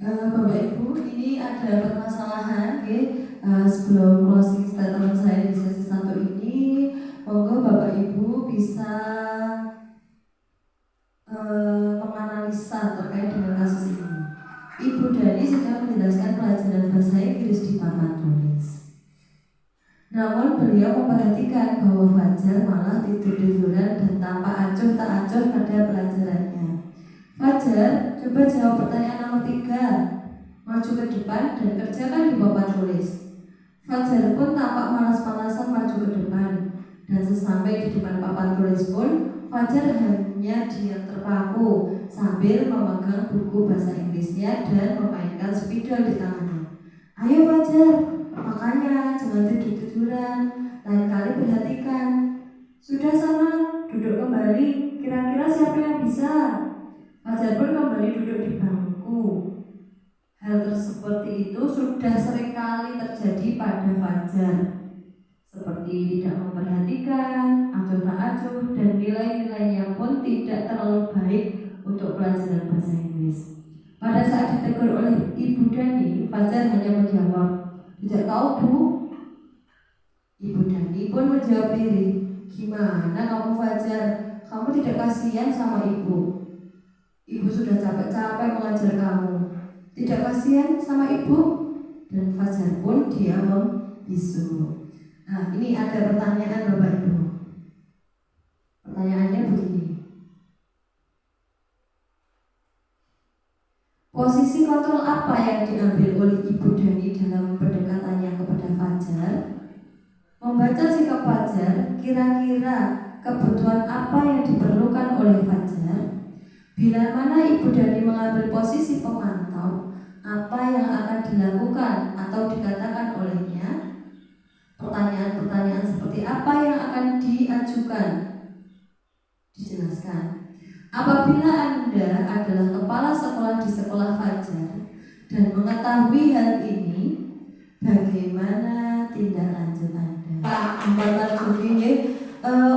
Bapak Ibu, ini ada permasalahan sebelum closing statement saya di sesi 1 ini, monggo Bapak Ibu bisa menganalisa terkait dengan kasus ini. Ibu Dani sedang menjelaskan pelajaran bahasa Inggris di papan tulis. Namun beliau memperhatikan bahwa Fajar malah tidur-tiduran dan tanpa acuh tak acuh pada pelajarannya. Fajar, coba jawab pertanyaan nomor 3. Maju ke depan dan kerjakan di papan tulis. Fajar pun tampak malas-malasan maju ke depan. Dan sesampai di depan papan tulis pun, Fajar hanya diam terpaku sambil memegang buku bahasa Inggrisnya dan memainkan spidol di tangannya. Ayo Fajar, makanya jangan tidur-tiduran. Lain kali perhatikan. Sudah sana, duduk kembali. Kira-kira siapa yang bisa? Fajar pun kembali duduk di bangku. Hal Hal seperti itu sudah seringkali terjadi pada Fajar, seperti tidak memperhatikan, acuh tak acuh, dan nilai-nilainya pun tidak terlalu baik untuk pelajaran bahasa Inggris. Pada saat ditegur oleh Ibu Dani, Fajar hanya menjawab, "Tidak tahu, Bu." Ibu Dani pun menjawab diri, "Gimana kamu, Fajar? Kamu tidak kasihan sama ibu? Ibu sudah capek-capek mengajar kamu. Tidak kasihan sama ibu?" Dan Fajar pun diam membisu. Nah, ini ada pertanyaan Bapak Ibu. Pertanyaannya begini. Posisi kontrol apa yang diambil oleh Ibu Dani dalam pendekatannya kepada Fajar? Membaca sikap Fajar, kira-kira kebutuhan apa yang diperlukan oleh Fajar? Bila mana Ibu Dani mengambil posisi pemantau, apa yang akan dilakukan atau dikatakan olehnya? Pertanyaan-pertanyaan seperti apa yang akan diajukan? Dijelaskan. Apabila Anda adalah kepala sekolah di sekolah Fajar dan mengetahui hal ini, bagaimana tindak lanjut Anda? Pak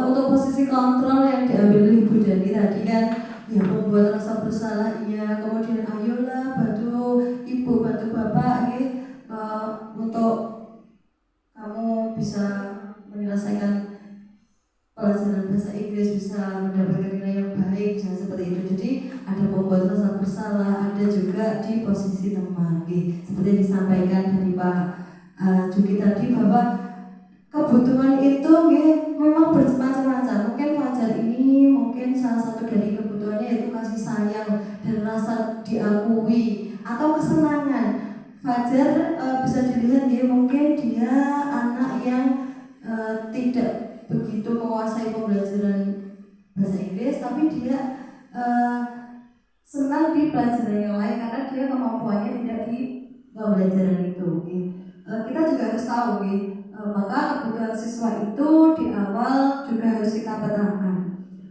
untuk posisi kontrol yang diambil Ibu Dani tadi kan, ya membuat rasa bersalah, iya, kemudian ayolah bantu Ibu, bantu Bapak, untuk kamu bisa menyelesaikan pelajaran bahasa Inggris, bisa mendapatkan nilai yang baik, jangan seperti itu. Jadi ada membuat rasa bersalah, ada juga di posisi teman, seperti disampaikan dari Pak Juki tadi, bahwa kebutuhan itu memang bermacam-macam. Mungkin Fajar ini mungkin salah satu dari kebutuhannya yaitu kasih sayang dan rasa diakui atau kesenangan. Fajar bisa dilihat mungkin dia anak yang tidak begitu menguasai pembelajaran bahasa Inggris, tapi dia senang di pelajaran yang lain karena dia kemampuannya tidak di pembelajaran itu. Kita juga harus tahu, maka kebutuhan siswa itu di awal juga harus kita petakan.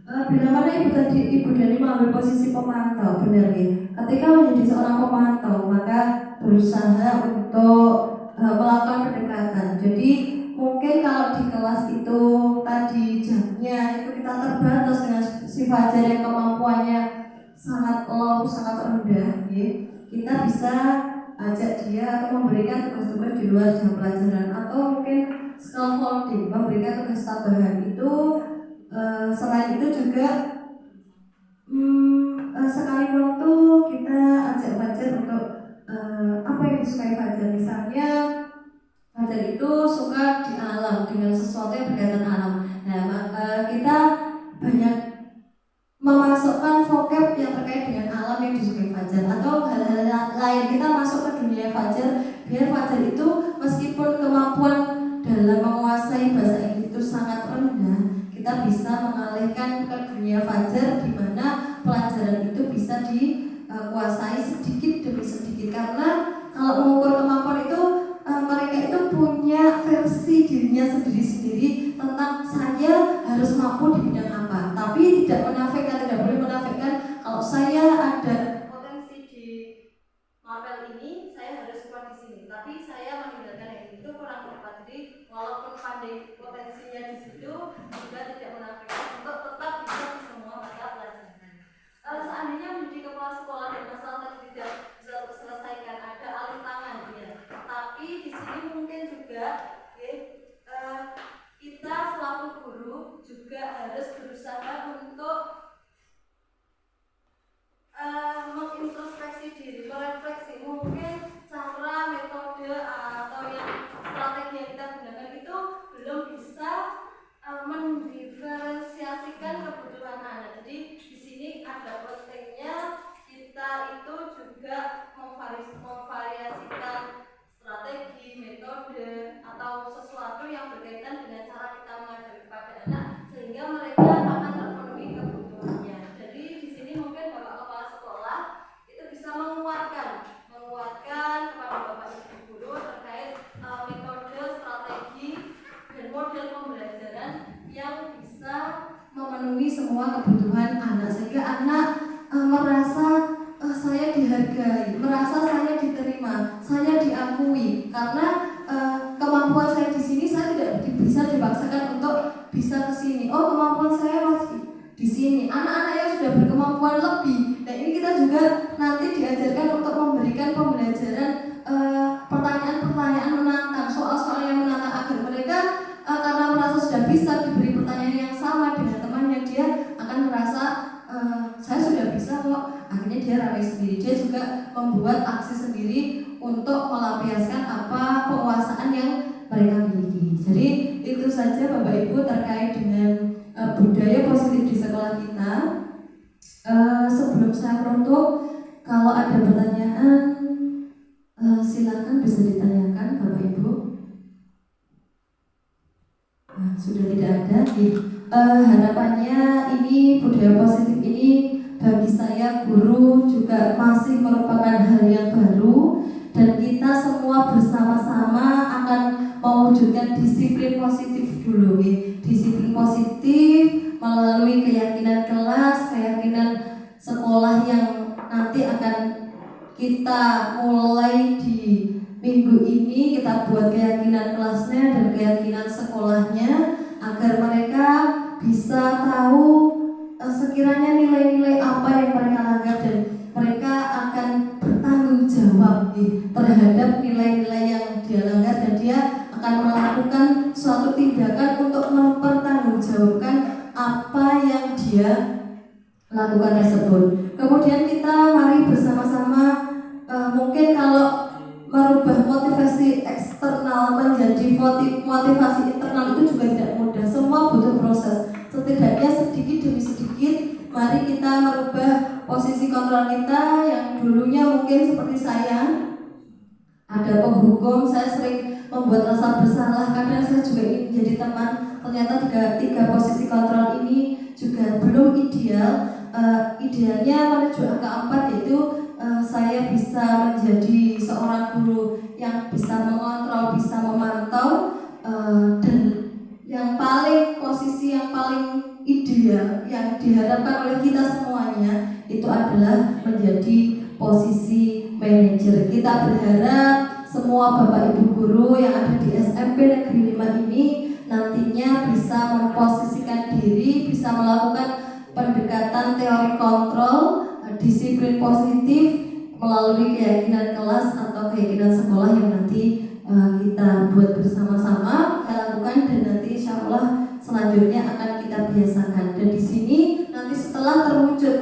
Bila mana Ibu Dani mengambil posisi pemantau, benar ketika menjadi seorang pemantau maka berusaha untuk melakukan pendekatan. Jadi mungkin kalau di kelas itu tadi jamnya itu kita terbatas dengan si Fajar yang kemampuannya sangat low, sangat rendah, kita bisa ajak dia atau memberikan tugas-tugas di luar jam pelajaran, atau mungkin scaffolding, memberikan tugas tambahan itu. Selain itu juga sekali waktu kita ajak Fajar untuk apa yang disukai Fajar. Misalnya Fajar itu suka di alam, dengan sesuatu yang berkaitan alam. Nah, maka kita banyak memasukkan vocab yang terkait dengan alam yang disukai Fajar, atau hal-hal lain. Kita masuk ke dunia Fajar, biar Fajar itu meskipun kemampuan dalam menguasai bahasa Inggris itu sangat rendah, kita bisa mengalihkan ke dunia Fajar di mana pelajaran itu bisa dikuasai sedikit demi sedikit. Karena kalau mengukur kemampuan itu mereka itu punya versi dirinya sendiri-sendiri tentang saya harus mampu di bidang apa, tapi tidak boleh menafikan kalau saya ada potensi di mapel ini, saya harus kuat di sini, tapi saya meninggalkan yang itu kurang tepat. Jadi walaupun pandai potensinya di situ, juga tidak menafikan untuk tetap bisa di semua mata pelajaran. Seandainya menjadi kepala sekolah dan masalah tadi tidak bisa terselesaikan, ada alih tangan, tapi di sini mungkin juga kita selaku guru juga harus berusaha untuk mengintrospeksi diri, merefleksi mungkin cara, metode atau yang strategi yang kita gunakan itu belum bisa mendiferensiasikan kebutuhan anak. Jadi di sini ada pentingnya kita itu juga memvariasikan strategi, metode atau sesuatu yang berkaitan dengan cara kita mengajar kepada anak sehingga mereka akan terpenuhi kebutuhannya. Jadi di sini mungkin Bapak Kepala Sekolah itu bisa menguatkan kepada Bapak Ibu guru terkait metode, strategi dan model pembelajaran yang bisa memenuhi semua kebutuhan anak, sehingga anak merasa saya dihargai, merasa saya diterima, pembelajaran pertanyaan-pertanyaan menantang, soal-soal yang menantang agar mereka karena merasa sudah bisa diberi pertanyaan yang sama dengan temannya, dia akan merasa saya sudah bisa kok. Akhirnya dia ramai sendiri, dia juga membuat aksi sendiri untuk melampiaskan apa penguasaan yang mereka miliki. Jadi itu saja Bapak Ibu terkait dengan budaya positif di sekolah kita. Sebelum saya menutup, kalau ada pertanyaan silakan bisa ditanyakan Bapak Ibu. Sudah tidak ada. Harapannya ini budaya positif ini bagi saya guru juga masih merupakan hal yang baru, dan kita semua bersama-sama akan mewujudkan disiplin positif dulu. Disiplin positif melalui keyakinan kelas, keyakinan sekolah yang nanti akan kita mulai di minggu ini. Kita buat keyakinan kelasnya dan keyakinan sekolahnya agar mereka bisa tahu sekiranya nilai-nilai apa yang mereka langgar, dan mereka akan bertanggung jawab terhadap nilai-nilai yang dia langgar, dan dia akan melakukan suatu tindakan untuk mempertanggungjawabkan apa yang dia lakukan tersebut. Kemudian kita mari bersama-sama mungkin kalau merubah motivasi eksternal menjadi motivasi internal itu juga tidak mudah. Semua butuh proses. Setidaknya sedikit demi sedikit mari kita merubah posisi kontrol kita yang dulunya mungkin seperti saya ada penghukum, saya sering membuat rasa bersalah, kadang saya juga ingin menjadi teman. Ternyata tiga posisi kontrol ini juga belum ideal. Idealnya menuju angka 4 yaitu saya bisa menjadi seorang guru yang bisa mengontrol, bisa memantau, dan yang paling posisi yang paling ideal yang diharapkan oleh kita semuanya itu adalah menjadi posisi manajer. Kita berharap semua Bapak Ibu guru yang ada di SMP Negeri 5 ini nantinya bisa memposisikan diri, bisa melakukan pendekatan teori kontrol, disiplin positif melalui keyakinan kelas atau keyakinan sekolah yang nanti kita buat bersama-sama, kita lakukan, dan nanti insya Allah selanjutnya akan kita biasakan. Dan di sini nanti setelah terwujud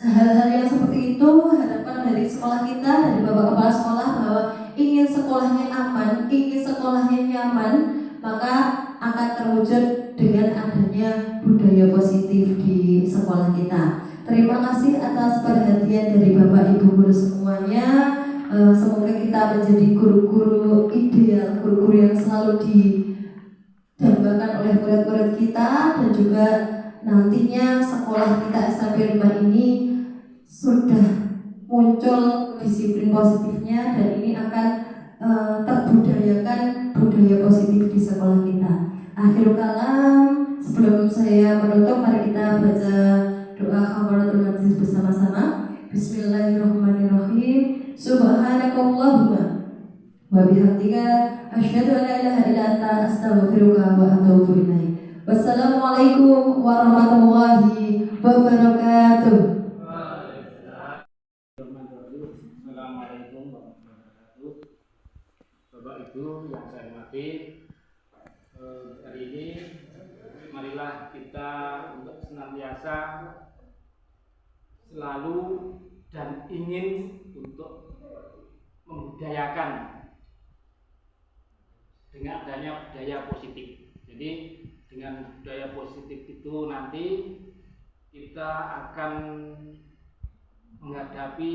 hal-hal yang seperti itu, harapan dari sekolah kita, dari Bapak Kepala Sekolah bahwa ingin sekolahnya aman, ingin sekolahnya nyaman, maka akan terwujud dengan adanya budaya positif di sekolah kita. Terima kasih atas perhatian dari Bapak Ibu guru semuanya. Semoga kita menjadi guru-guru ideal, guru-guru yang selalu didambakan oleh murid-murid kita, dan juga nantinya sekolah kita SMP 5 ini sudah muncul disiplin positifnya, dan ini akan terbudayakan budaya positif di sekolah kita. Akhirul kalam, sebelum saya menutup, mari kita baca doa kafaratul majlis bersama-sama. Bismillahirrahmanirrahim. Subhanakallahumma wa bihamdika asyhadu an la ilaha illa anta astaghfiruka wa atubu ilaik. Wassalamualaikum warahmatullahi wabarakatuh. Assalamualaikum warahmatullahi wabarakatuh. Bapak Ibu yang saya hormati, hari ini marilah kita untuk senantiasa selalu dan ingin untuk membudayakan dengan adanya budaya positif. Jadi dengan budaya positif itu nanti kita akan menghadapi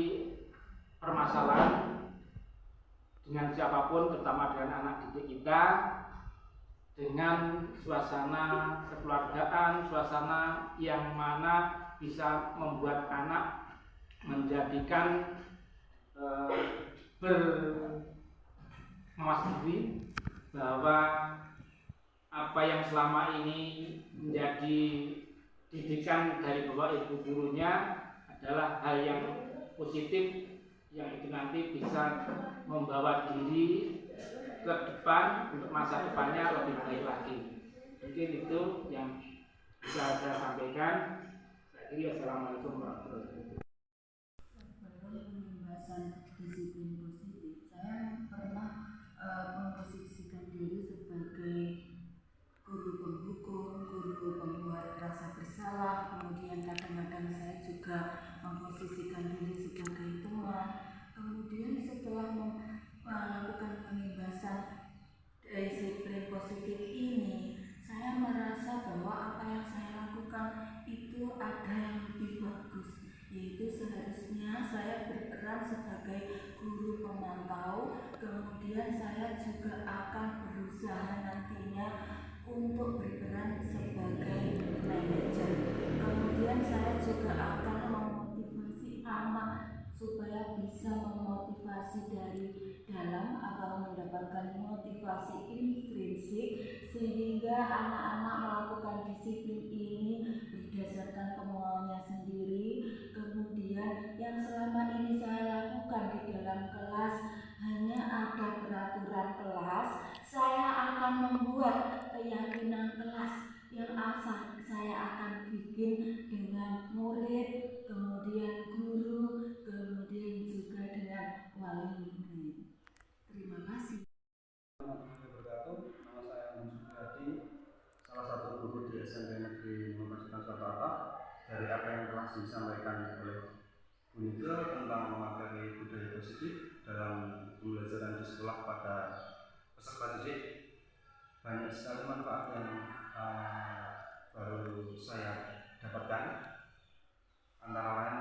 permasalahan dengan siapapun, terutama dengan anak didik kita, dengan suasana kekeluargaan, suasana yang mana bisa membuat anak menjadikan bermawas diri bahwa apa yang selama ini menjadi didikan dari Bapak Ibu gurunya adalah hal yang positif, yang itu nanti bisa membawa diri ke depan untuk masa depannya lebih baik lagi. Mungkin itu yang bisa saya sampaikan. Saya kira assalamualaikum warahmatullahi wabarakatuh. Pembahasan disiplin sebagai guru pemantau. Kemudian saya juga akan berusaha nantinya untuk berperan sebagai manajer. Kemudian saya juga akan memotivasi anak supaya bisa memotivasi dari dalam atau mendapatkan motivasi intrinsik sehingga anak-anak melakukan disiplin ini berdasarkan kemauannya sendiri. Kemudian yang selama ini saya lakukan di dalam kelas hanya ada peraturan kelas, saya akan membuat keyakinan kelas yang saya akan bikin dengan murid, kemudian guru, kemudian juga dengan wali murid. Terima kasih. Nama saya Muhammad Hadi, salah satu guru di SMP Negeri Universitas Jakarta. Dari apa yang telah disampaikan oleh Bu Nike tentang materi budaya positif dalam pembelajaran di sekolah pada peserta didik, banyak sekali manfaat yang baru saya dapatkan, antara lain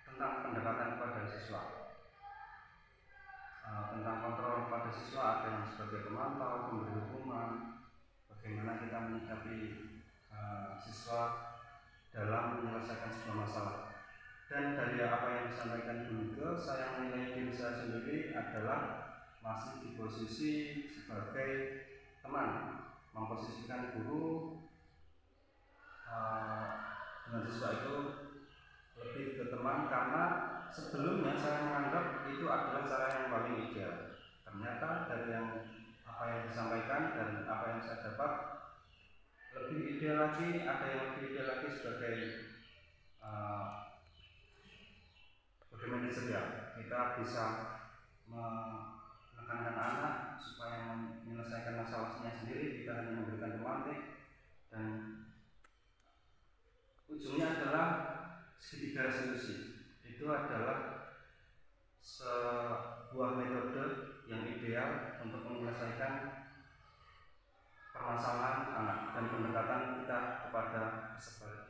tentang pendekatan kepada siswa, tentang kontrol pada siswa, ada yang sebagai pemantau, pemberi hukuman, bagaimana kita menyikapi siswa dalam menyelesaikan sebuah masalah. Dan dari apa yang disampaikan Bu Nike, saya menilai diri saya sendiri adalah masih di posisi sebagai teman, memposisikan guru dengan siswa itu lebih ke teman, karena sebelumnya saya menganggap itu adalah cara yang paling ideal. Ternyata dari apa yang disampaikan dan apa yang saya dapat, lebih ideal lagi, ada yang lebih ideal lagi sebagai manajer ya. Kita bisa menekankan anak supaya menyelesaikan masalahnya sendiri, kita hanya memberikan tematik, dan ujungnya adalah segitiga resolusi. Itu adalah sebuah metode yang ideal untuk menyelesaikan permasalahan anak dan pendekatan kita kepada peserta.